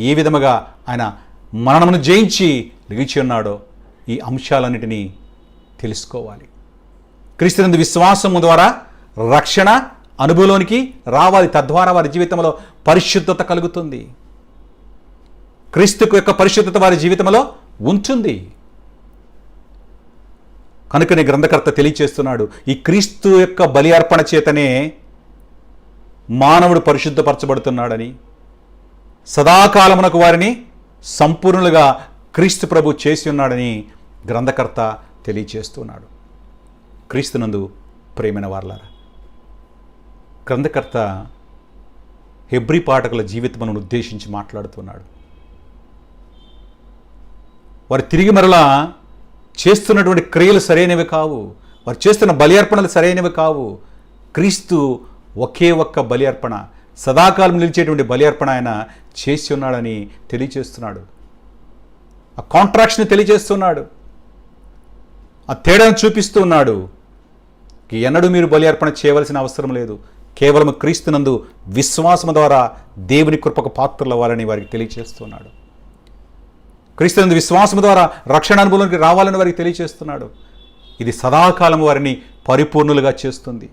ఏ విధముగా ఆయన మరణమును జయించి లేచి ఉన్నాడో, ఈ అంశాలన్నిటినీ తెలుసుకోవాలి. క్రీస్తునందు విశ్వాసము ద్వారా రక్షణ అనుభవంలోనికి రావాలి. తద్వారా వారి జీవితంలో పరిశుద్ధత కలుగుతుంది. క్రీస్తు యొక్క పరిశుద్ధత వారి జీవితంలో ఉంటుంది. కనుకనే గ్రంథకర్త తెలియచేస్తున్నాడు, ఈ క్రీస్తు యొక్క బలి అర్పణ చేతనే మానవుడు పరిశుద్ధపరచబడుతున్నాడని, సదాకాలమునకు వారిని సంపూర్ణులుగా క్రీస్తు ప్రభు చేసి ఉన్నాడని గ్రంథకర్త తెలియచేస్తున్నాడు. క్రీస్తునందు ప్రేమైన వారలారా, గ్రంథకర్త హెబ్రీ పాఠకుల జీవితమును ఉద్దేశించి మాట్లాడుతున్నాడు. వారు తిరిగి మరలా చేస్తున్నటువంటి క్రియలు సరైనవి కావు, వారు చేస్తున్న బలి అర్పణలు సరైనవి కావు. క్రీస్తు ఒకే ఒక్క బలి అర్పణ, సదాకాలం నిలిచేటువంటి బలి అర్పణ ఆయన చేసి ఉన్నాడని తెలియచేస్తున్నాడు. ఆ కాంట్రాక్ట్ని తెలియజేస్తున్నాడు, ఆ తేడాను చూపిస్తూ ఉన్నాడు. ఎన్నడూ మీరు బలి అర్పణ చేయవలసిన అవసరం లేదు, కేవలం క్రీస్తునందు విశ్వాసం ద్వారా దేవుని కృపకు పాత్రలు అవ్వాలని వారికి తెలియజేస్తున్నాడు. క్రీస్తునందు విశ్వాసం ద్వారా రక్షణ అనుభవంలోకి రావాలని వారికి తెలియజేస్తున్నాడు. ఇది సదాకాలం వారిని పరిపూర్ణులుగా చేస్తుంది.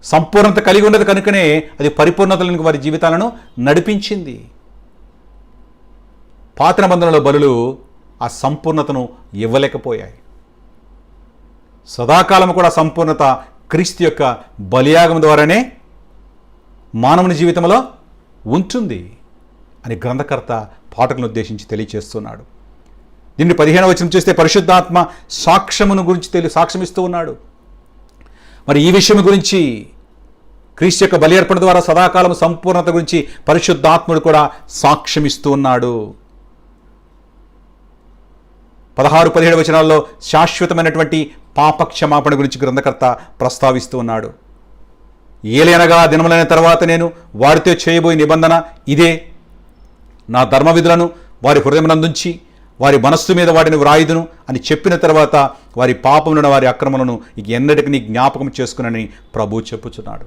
సంపూర్ణత కలిగి ఉన్నది కనుకనే అది పరిపూర్ణతలకు వారి జీవితాలను నడిపించింది. పాత నిబంధనల బలులు ఆ సంపూర్ణతను ఇవ్వలేకపోయాయి. సదాకాలం కూడా సంపూర్ణత క్రీస్తు యొక్క బలియాగం ద్వారానే మానవుని జీవితంలో ఉంటుంది అని గ్రంథకర్త పాఠకులను ఉద్దేశించి తెలియచేస్తున్నాడు. దీన్ని 15వ వచనం చూస్తే పరిశుద్ధాత్మ సాక్ష్యమును గురించి సాక్ష్యమిస్తూ ఉన్నాడు. మరి ఈ విషయం గురించి క్రీస్తు యొక్క బలి అర్పణ ద్వారా సదాకాలం సంపూర్ణత గురించి పరిశుద్ధాత్ముడు కూడా సాక్ష్యమిస్తూ ఉన్నాడు. 16-17 వచనాల్లో శాశ్వతమైనటువంటి పాపక్షమాపణ గురించి గ్రంథకర్త ప్రస్తావిస్తూ ఉన్నాడు. ఏలైనగా దినములైన తర్వాత నేను వారితో చేయబోయే నిబంధన ఇదే, నా ధర్మ విధులను వారి హృదయమునందుంచి వారి మనస్సు మీద వాటిని వ్రాయుదును అని చెప్పిన తర్వాత వారి పాపములను వారి అక్రమలను ఇక ఎన్నటికీ జ్ఞాపకం చేసుకునని ప్రభువు చెప్పుచున్నాడు.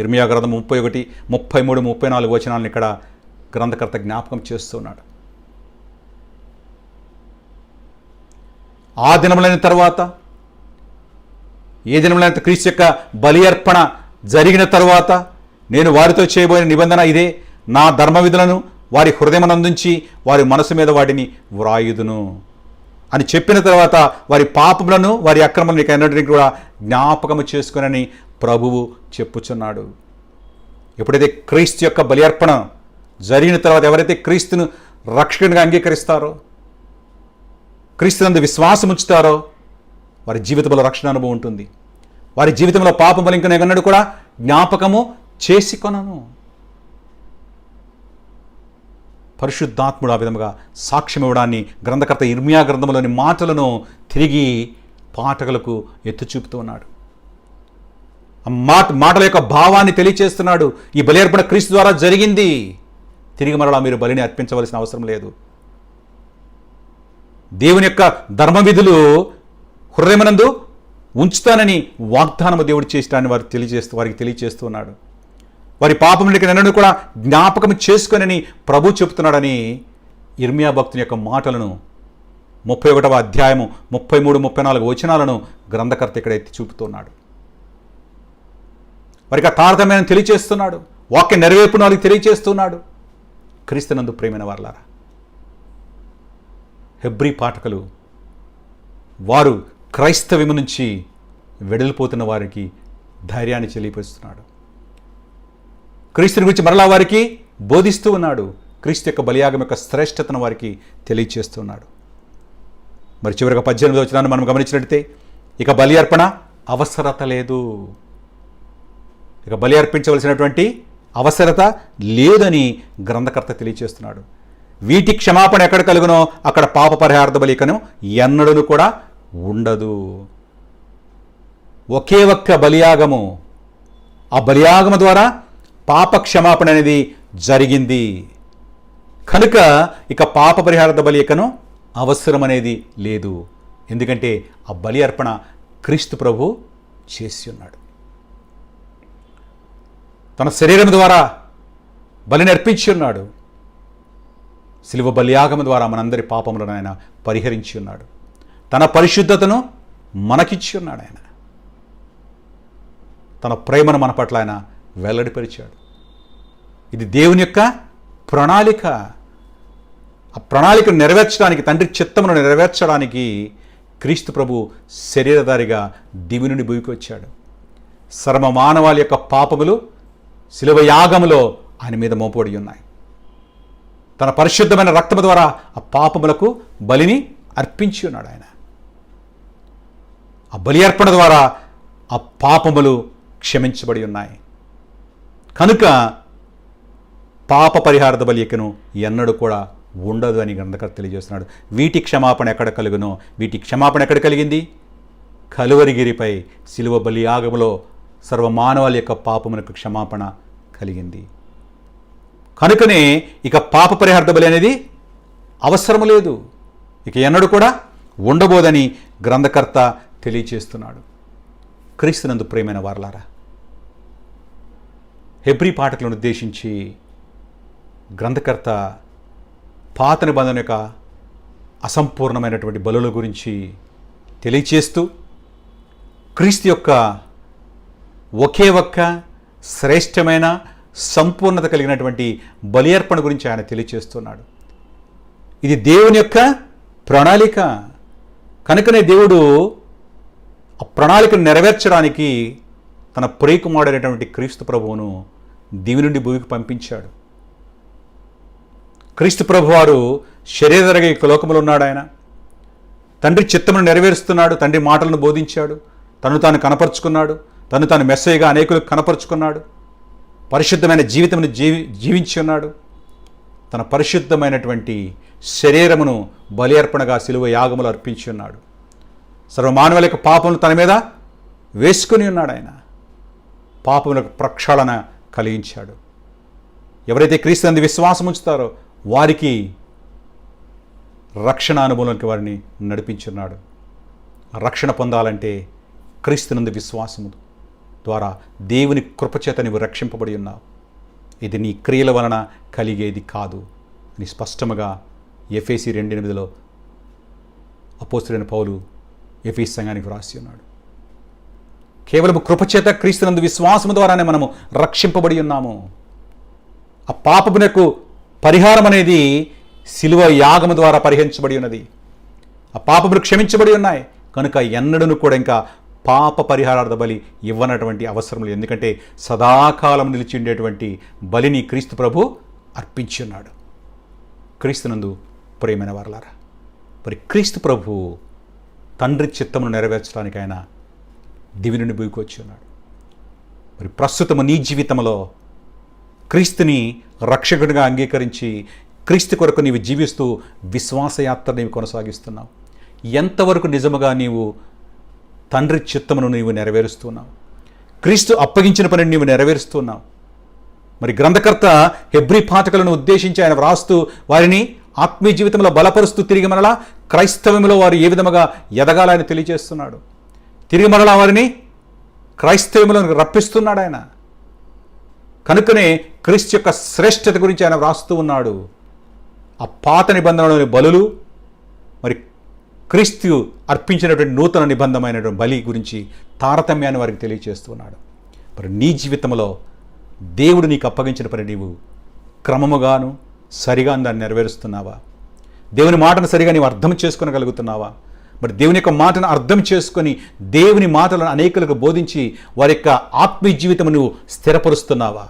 ఇర్మియా గ్రంథం 31, 33, 34 వచనాలను ఇక్కడ గ్రంథకర్త జ్ఞాపకం చేస్తున్నాడు. ఆ దినములైన తర్వాత, ఏ దినములైన క్రీస్తు యొక్క బలి అర్పణ జరిగిన తర్వాత నేను వారితో చేయబోయే నిబంధన ఇదే, నా ధర్మ విధులను వారి హృదయమునందుంచి వారి మనసు మీద వాటిని వ్రాయుదును అని చెప్పిన తర్వాత వారి పాపములను వారి అక్రమాలను ఇక ఎన్నటికీ కూడా జ్ఞాపకము చేసుకునని ప్రభువు చెప్పుచున్నాడు. ఎప్పుడైతే క్రీస్తు యొక్క బలి అర్పణ జరిగిన తర్వాత ఎవరైతే క్రీస్తును రక్షకునిగా అంగీకరిస్తారో, క్రీస్తునందు విశ్వాసం ఉంచుతారో వారి జీవితంలో రక్షణ అనుభవం ఉంటుంది. వారి జీవితంలో పాపములు ఇంకా ఎన్నడూ కూడా జ్ఞాపకము చేసి కొనను. పరిశుద్ధాత్ముడు ఆ విధముగా సాక్ష్యం ఇవ్వడాన్ని గ్రంథకర్త ఇర్మియా గ్రంథంలోని మాటలను తిరిగి పాఠకులకు ఎత్తి చూపుతూ ఉన్నాడు. ఆ మాటల యొక్క భావాన్ని తెలియచేస్తున్నాడు. ఈ బలి అర్పణ క్రీస్తు ద్వారా జరిగింది, తిరిగి మరలా మీరు బలిని అర్పించవలసిన అవసరం లేదు. దేవుని యొక్క ధర్మ విధులు హృదయమునందు ఉంచుతానని వాగ్దానము దేవుడు చేస్తానని వారికి తెలియచేస్తూ ఉన్నాడు. వారి పాపములకి నన్ను కూడా జ్ఞాపకం చేసుకొనని ప్రభు చెబుతున్నాడని ఇర్మియా భక్తుని యొక్క మాటలను 31వ అధ్యాయము 33, 34 వచనాలను గ్రంథకర్త ఇక్కడ ఎత్తి చూపుతున్నాడు. వారికి ఆ తారతమ్యాన్ని తెలియచేస్తున్నాడు. వాక్య నెరవేర్పును వారికి తెలియచేస్తున్నాడు. క్రీస్తునందు ప్రేమైన వారలారా, హెబ్రీ పాఠకులు వారు క్రైస్తవ్యము నుంచి వెడలిపోతున్న వారికి ధైర్యాన్ని తెలియపరుస్తున్నాడు. క్రీస్తుని గురించి మరలా వారికి బోధిస్తూ ఉన్నాడు. క్రీస్తు యొక్క బలియాగం యొక్క శ్రేష్టతను వారికి తెలియచేస్తున్నాడు. మరి చివరిగా 18వ వచనాన్ని మనం గమనించినట్లయితే ఇక బలి అర్పణ అవసరత లేదు. ఇక బలి అర్పించవలసినటువంటి అవసరత లేదని గ్రంథకర్త తెలియచేస్తున్నాడు. వీటి క్షమాపణ ఎక్కడ కలుగునో అక్కడ పాప పరిహారార్థ బలికను ఎన్నడూ కూడా ఉండదు. ఒకే ఒక్క బలియాగము, ఆ బలియాగము ద్వారా పాప క్షమాపణ అనేది జరిగింది కనుక ఇక పాప పరిహారార్థ బలికను అవసరం అనేది లేదు. ఎందుకంటే ఆ బలి అర్పణ క్రీస్తు ప్రభు చేసి ఉన్నాడు. తన శరీరం ద్వారా బలిని అర్పించి ఉన్నాడు. శిలువ బలియాగము ద్వారా మనందరి పాపములను ఆయన పరిహరించి ఉన్నాడు. తన పరిశుద్ధతను మనకిచ్చి ఉన్నాడు. ఆయన తన ప్రేమను మన పట్ల ఆయన వెల్లడిపరిచాడు. ఇది దేవుని యొక్క ప్రణాళిక. ఆ ప్రణాళికను నెరవేర్చడానికి, తండ్రి చిత్తమును నెరవేర్చడానికి క్రీస్తు ప్రభు శరీరధారిగా దివి నుండి భూమికి వచ్చాడు. సర్వ మానవాళి యొక్క పాపములు శిలువ యాగములో ఆయన మీద మోపబడి ఉన్నాయి. తన పరిశుద్ధమైన రక్తము ద్వారా ఆ పాపములకు బలిని అర్పించి ఉన్నాడు ఆయన. ఆ బలి అర్పణ ద్వారా ఆ పాపములు క్షమించబడి ఉన్నాయి కనుక పాప పరిహారార్థ బలికను ఎన్నడూ కూడా ఉండదు అని గ్రంథకర్త తెలియజేస్తున్నాడు. వీటి క్షమాపణ ఎక్కడ కలుగునో, వీటి క్షమాపణ ఎక్కడ కలిగింది? కలువరిగిరిపై శిలువ బలి యాగములో సర్వమానవాళి యొక్క పాపమునకు క్షమాపణ కలిగింది. కనుకనే ఇక పాప పరిహారార్థ బలి అనేది అవసరం లేదు, ఇక ఎన్నడూ కూడా ఉండబోదని గ్రంథకర్త తెలియచేస్తున్నాడు. క్రీస్తునందు ప్రియమైన వారలారా, హెబ్రీ పాఠకులను ఉద్దేశించి గ్రంథకర్త పాత నిబంధన యొక్క అసంపూర్ణమైనటువంటి బలుల గురించి తెలియచేస్తూ క్రీస్తు యొక్క ఒకే ఒక్క శ్రేష్టమైన సంపూర్ణత కలిగినటువంటి బలి అర్పణ గురించి ఆయన తెలియచేస్తున్నాడు. ఇది దేవుని యొక్క ప్రణాళిక కనుకనే దేవుడు ఆ ప్రణాళికను నెరవేర్చడానికి తన ప్రియకుమారుడైనటువంటి క్రీస్తు ప్రభువును దివి నుండి భూమికి పంపించాడు. క్రీస్తు ప్రభు వారు శరీరధారిగా ఈ లోకములో ఉన్నాడు. ఆయన తండ్రి చిత్తమును నెరవేరుస్తున్నాడు, తండ్రి మాటలను బోధించాడు, తను తాను కనపరుచుకున్నాడు, తను తాను మెస్సయ్యగా అనేకులకు కనపరుచుకున్నాడు, పరిశుద్ధమైన జీవితమును జీవించి ఉన్నాడు. తన పరిశుద్ధమైనటువంటి శరీరమును బలి అర్పణగా శిలువ యాగములు అర్పించి ఉన్నాడు. సర్వమానవుల యొక్క పాపములు తన మీద వేసుకుని ఉన్నాడు. ఆయన పాపములకు ప్రక్షాళన కలిగించాడు. ఎవరైతే క్రీస్తు నందు విశ్వాసం ఉంచుతారో వారికి రక్షణ అనుభవంలోకి వారిని నడిపించున్నాడు. రక్షణ పొందాలంటే క్రీస్తునందు విశ్వాసము ద్వారా దేవుని కృపచేత నీవు రక్షింపబడి ఉన్నావు. ఇది నీ క్రియల వలన కలిగేది కాదు అని స్పష్టముగా ఎఫెసీ 2:8 అపోస్తలుడైన పౌలు ఎఫెసీ సంఘానికి వ్రాసి ఉన్నాడు. కేవలం కృపచేత క్రీస్తునందు విశ్వాసము ద్వారానే మనము రక్షింపబడి ఉన్నాము. ఆ పాపమునకు పరిహారం అనేది శిలువ యాగము ద్వారా పరిహరించబడి ఉన్నది. ఆ పాపములు క్షమించబడి ఉన్నాయి కనుక ఎన్నడూ కూడా ఇంకా పాప పరిహారార్థ బలి ఇవ్వనటువంటి అవసరం లేదు. ఎందుకంటే సదాకాలం నిలిచి ఉండేటువంటి బలిని క్రీస్తు ప్రభు అర్పించి ఉన్నాడు. క్రీస్తునందు ప్రియమైన వారలారా, మరి క్రీస్తు ప్రభు తండ్రి చిత్తమును నెరవేర్చడానికి ఆయన దివి నుండి భూమికి వచ్చి ఉన్నాడు. మరి ప్రస్తుతము నీ జీవితంలో క్రీస్తుని రక్షకుడిగా అంగీకరించి క్రీస్తు కొరకు నీవు జీవిస్తూ విశ్వాసయాత్ర నీవు కొనసాగిస్తున్నావు. ఎంతవరకు నిజముగా నీవు తండ్రి చిత్తమును నీవు నెరవేరుస్తున్నావు? క్రీస్తు అప్పగించిన పనిని నీవు నెరవేరుస్తున్నావు. మరి గ్రంథకర్త హెబ్రీ పాఠకులను ఉద్దేశించి ఆయన వ్రాస్తూ వారిని ఆత్మీయ జీవితంలో బలపరుస్తూ తిరిగి మరలా క్రైస్తవంలో వారు ఏ విధముగా ఎదగాలని తెలియజేస్తున్నాడు. తిరిగి మరలా వారిని క్రైస్తవంలో రప్పిస్తున్నాడు ఆయన. కనుకనే క్రీస్తు యొక్క శ్రేష్టత గురించి ఆయన వ్రాస్తూ ఉన్నాడు. ఆ పాత నిబంధనలోని బలులు మరి క్రీస్తు అర్పించినటువంటి నూతన నిబంధనమైనటువంటి బలి గురించి తారతమ్యాన్ని వారికి తెలియజేస్తున్నాడు. మరి నీ జీవితంలో దేవుడు నీకు అప్పగించిన పని నీవు క్రమముగాను సరిగా దాన్ని నెరవేరుస్తున్నావా? దేవుని మాటను సరిగా నీవు అర్థం చేసుకోగలుగుతున్నావా? మరి దేవుని యొక్క మాటను అర్థం చేసుకొని దేవుని మాటలను అనేకులకు బోధించి వారి యొక్క ఆత్మీయ జీవితం నువ్వు స్థిరపరుస్తున్నావా?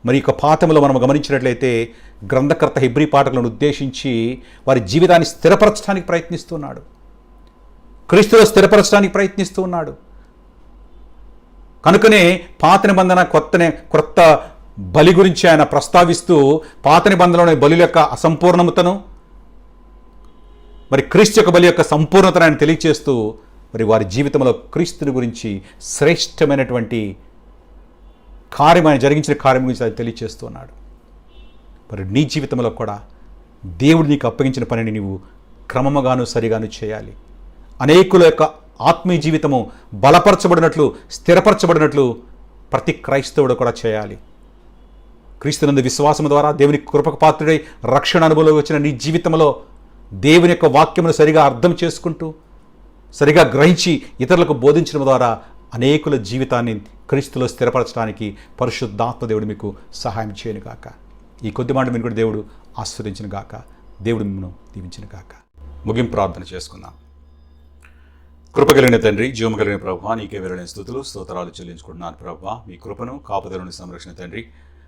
మరి యొక్క పాఠంలో మనం గమనించినట్లయితే గ్రంథకర్త హెబ్రీ పాఠకులను ఉద్దేశించి వారి జీవితాన్ని స్థిరపరచడానికి ప్రయత్నిస్తున్నాడు. క్రీస్తులో స్థిరపరచడానికి ప్రయత్నిస్తూ ఉన్నాడు. కనుకనే పాత నిబంధన క్రొత్త బలి గురించి ఆయన ప్రస్తావిస్తూ పాత నిబంధనలోని బలి యొక్క అసంపూర్ణతను, మరి క్రీస్తు యొక్క బలి యొక్క సంపూర్ణతను ఆయన తెలియచేస్తూ మరి వారి జీవితంలో క్రీస్తుని గురించి శ్రేష్టమైనటువంటి కార్యం, ఆయన జరిగించిన కార్యం గురించి ఆయన తెలియచేస్తున్నాడు. మరి నీ జీవితంలో కూడా దేవుడు నీకు అప్పగించిన పనిని నీవు క్రమముగాను సరిగాను చేయాలి. అనేకుల యొక్క ఆత్మీయ జీవితము బలపరచబడినట్లు, స్థిరపరచబడినట్లు ప్రతి క్రైస్తవుడు కూడా చేయాలి. క్రీస్తునందు విశ్వాసం ద్వారా దేవుని కృపకు పాత్రుడై రక్షణ అనుభవంలో వచ్చిన నీ జీవితంలో దేవుని యొక్క వాక్యమును సరిగా అర్థం చేసుకుంటూ, సరిగా గ్రహించి ఇతరులకు బోధించడం ద్వారా అనేకుల జీవితాన్ని క్రీస్తులో స్థిరపరచడానికి పరిశుద్ధాత్మ దేవుడు మీకు సహాయం చేయను గాక. ఈ కొద్ది మాట మీరు కూడా దేవుడు ఆస్వాదించిన గాక. దేవుడు మిమ్మల్ని దీవించిన గాక. ముగింపు ప్రార్థన చేసుకుందాం. కృపగలిగిన తండ్రి, జీవము కలిగిన ప్రభువా, నీకే వేరలేని స్తుతులు స్తోత్రాలు చెల్లించుకుంటున్నాను ప్రభువా. మీ కృపను కాపుదలను సంరక్షణ తండ్రి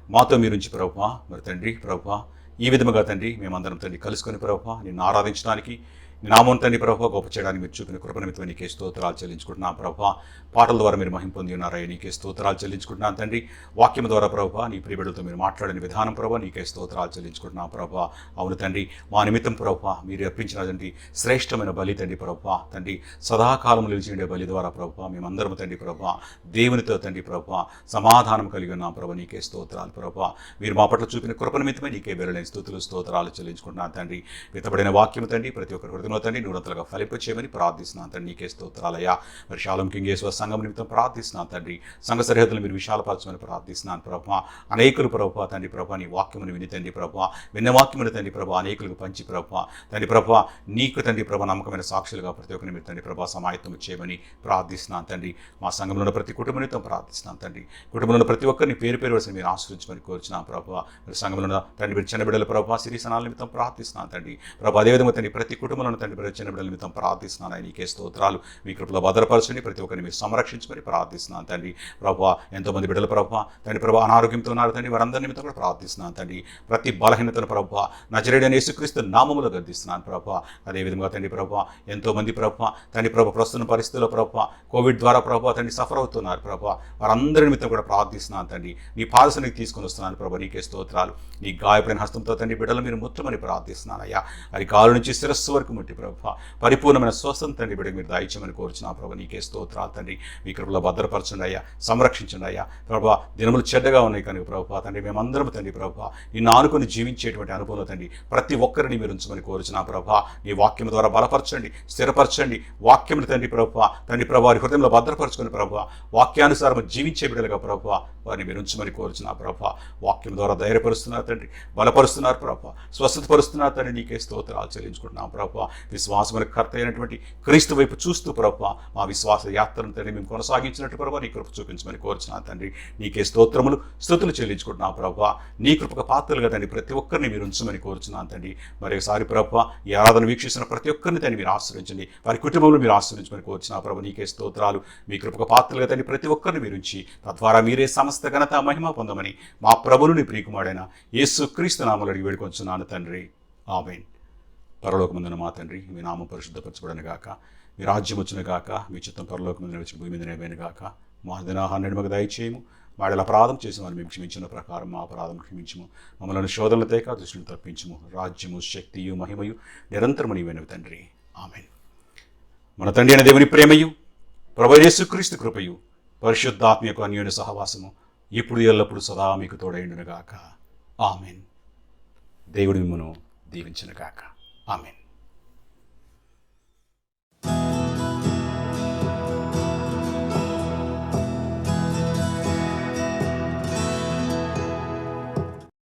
మాతో మీరుంచి ప్రభువా. మరి తండ్రి ప్రభువా, ఈ విధముగా తండ్రి మేమందరం తండ్రి కలుసుకొని ప్రభువా నిన్ను ఆరాధించడానికి, నీ నామం తండ్రి ప్రభువా గొప్ప చేయడానికి మీరు చూపిన కృప నిమిత్తం నీకే స్తోత్రాలు చెల్లించుకుంటున్నాను ప్రభువా. పాటల ద్వారా మీరు మహిమ పొంది ఉన్నారయ్య, నీకే స్తోత్రాలు చెల్లించుకుంటున్నాను తండ్రి. వాక్యం ద్వారా ప్రభువా నీ ప్రియబిడ్డలతో మీరు మాట్లాడిన విధానం ప్రభువా నీకే స్తోత్రాలు చెల్లించుకుంటున్నాను ప్రభువా. అవును తండ్రి, మా నిమిత్తం ప్రభువా మీరు అర్పించిన తండ్రి శ్రేష్టమైన బలి తండ్రి ప్రభువా తండ్రి, సదాకాలం నిలిచి ఉండే బలి ద్వారా ప్రభువా మేమందరం తండ్రి ప్రభువా దేవునితో తండ్రి ప్రభువా సమాధానం కలిగి ఉన్నాం ప్రభువా. నీకే స్తోత్రాలు ప్రభువా. మీరు మా పట్ల చూపిన కృప నిమిత్తమే నీకే వేరలేని స్తుతులు స్తోత్రాలు చెల్లించుకుంటున్నాను తండ్రి. విత్తబడిన వాక్యం తండ్రి ప్రతి ఒక్కరి హృదయంలో తండ్రి నూరంతలుగా ఫలింపచేయమని ప్రార్థిస్తున్నాను తండ్రి. నీకే స్తోత్రాలయ్యా. మరి షాలోమ్ కింగ్ యేసువ సంఘం నిమిత్తం ప్రార్థిస్తున్నాను తండ్రి. సంఘ సరిహద్దులు మీరు విశాలపరచమని ప్రార్థిస్తున్నాను ప్రభువా. అనేకులు ప్రభువా తండ్రి ప్రభువా నీ వాక్యమును విని తండ్రి ప్రభువా, విన్న వాక్యమును తండ్రి ప్రభువా అనేకులకు పంచి ప్రభువా తండ్రి ప్రభువా నీకు తండ్రి ప్రభా నమ్మకమైన సాక్షులుగా ప్రతి ఒక్కరిని మీరు తండ్రి ప్రభా సమాయత్తం చేయమని ప్రార్థిస్తున్నాను తండ్రి. మా సంఘంలో ఉన్న ప్రతి కుటుంబ నిమిత్తం ప్రార్థిస్తున్నాను తండ్రి. కుటుంబంలో ఉన్న ప్రతి ఒక్కరిని పేరు పేరు వలసి మీరు ఆశ్రయించమని కోరుచున్నాను ప్రభువా. మరి సంఘంలో ఉన్న తండ్రి మీరు చిన్న బిడ్డల ప్రభా సిరిసనాల నిమిత్తం ప్రార్థిస్తున్నాను తండ్రి ప్రభా. అదేవిధంగా తండ్రి ప్రతి కుటుంబంలో తండ్రి చిన్న బిడ్డల నిమిత్తం ప్రార్థిస్తున్నాను. నీకే స్తోత్రాలు. మీ కృపలో భద్రపరచండి, ప్రతి ఒక్కరిని మీరు సంరక్షించమని ప్రార్థిస్తున్నాను తండ్రి ప్రభా. ఎంతోమంది బిడ్డల ప్రభా తండ్రి ప్రభా అనారోగ్యంతో ఉన్నారు తండ్రి, వారందరి నిమిత్తం కూడా ప్రార్థిస్తున్నాను తండ్రి. ప్రతి బలహీనతను ప్రభా నజరేయుడైన యేసుక్రీస్తు నామములో గద్దిస్తున్నాను ప్రభా. అదేవిధంగా తండ్రి ప్రభా ఎంతోమంది ప్రభా తండ్రి ప్రభా ప్రస్తుత పరిస్థితుల్లో ప్రభా కోవిడ్ ద్వారా ప్రభా తండ్రి సఫర్ అవుతున్నారు ప్రభా, వారందరి నిమిత్తం కూడా ప్రార్థిస్తున్నాను తండ్రి. నీ పాదసనికి తీసుకొని వస్తున్నాను ప్రభా. నీకే స్తోత్రాలు. నీ గాయపడిన హస్తంతో తండ్రి బిడ్డలు మీరు ముట్టమని ప్రార్థిస్తున్నాను అయ్యా. అది కాలు నుంచి శిరస్సు వరకు ముట్టి ప్రభా పరిపూర్ణమైన స్వస్థం తండ్రి బిడ్డ మీరు దయచేయమని కోరుచున్నా ప్రభా. నీకే స్తోత్రాలు తండ్రి. మీ కృపలో భద్రపరచండి అయ్యా, సంరక్షించండి అయ్యా ప్రభా. దినములు చెడ్డగా ఉన్నాయి కనుక ప్రభా తండ్రి మేమందరం తండ్రి ప్రభా నిన్ను ఆనుకొని జీవించేటువంటి అనుభవంలో తండ్రి ప్రతి ఒక్కరిని మీరు ఉంచమని కోరుచున్నా ప్రభా. నీ వాక్యం ద్వారా బలపరచండి, స్థిరపరచండి. వాక్యం తండ్రి ప్రభా తండ్రి ప్రభా వారి హృదయంలో భద్రపరచుకొని ప్రభా వాక్యానుసారం జీవించే బిడ్డలుగా ప్రభా వారిని మీరు ఉంచమని కోరుచున్నా ప్రభా. వాక్యం ద్వారా ధైర్యపరుస్తున్నారు తండ్రి, బలపరుస్తున్నారు ప్రభా, స్వస్థతపరుస్తున్నారు తండ్రి. నీకే స్తోత్రాలు చెల్లించుకుంటున్నాం ప్రభా. విశ్వాసములకు కర్త అయినటువంటి క్రీస్తు వైపు చూస్తూ ప్రభా మా విశ్వాస యాత్రను తండ్రి మేము కొనసాగించినట్టు ప్రభా నీ కృప చూపించమని కోరుచున్నా తండ్రి. నీకే స్తోత్రములు స్తుతులు చెల్లించుకుంటున్నాం ప్రభా. నీ కృపకు పాత్రలుగా తండ్రి ప్రతి ఒక్కరిని మీరు ఉంచమని కోరుచున్నాను తండ్రి. మరొకసారి ప్రభా ఈ ఆరాధన వీక్షిస్తున్న ప్రతి ఒక్కరిని తండ్రి మీరు ఆశ్రయించండి, వారి కుటుంబంలో మీరు ఆశ్రయించమని కోరుచున్నా ప్రభా. నీకే స్తోత్రాలు. మీ కృపకు పాత్రలుగా తండ్రి ప్రతి ఒక్కరిని మీరు ఉంచి తద్వారా మీరే సమస్త ఘనత మహిమ పొందమని మా ప్రభువుని నీ ప్రియకుమారుడైన యేసుక్రీస్తు నామములో అడిగి వేడుకొంచున్నాను తండ్రి. ఆమేన్. పరలోకమందున మా తండ్రి, మీ నామం పరిశుద్ధపరచబడను గాక, మీ రాజ్యం వచ్చును గాక, మీ చిత్తం పరలోకమందున వచ్చి భూమి మీద నెరవేరును గాక. మా దినాహాన్ని మాకు దయచేయము, వాడిలా అపరాధం చేసిన వారిని మేము క్షమించిన ప్రకారం మా అపరాధం క్షమించము, మమ్మల్ని శోధనలు తేక దృష్టిని తప్పించము. రాజ్యము శక్తియు మహిమయు నిరంతరము నీవైనవి తండ్రి. ఆమేన్. మన తండ్రి అయిన దేవుని ప్రేమయు ప్రభువైన యేసుక్రీస్తు కృపయు పరిశుద్ధాత్మ యొక్క అన్యోన్య సహవాసము ఇప్పుడు ఎల్లప్పుడు సదా మీకు తోడైండును గాక. ఆమేన్. దేవుడు మిమ్మను దీవించును గాక. ఆమేన్.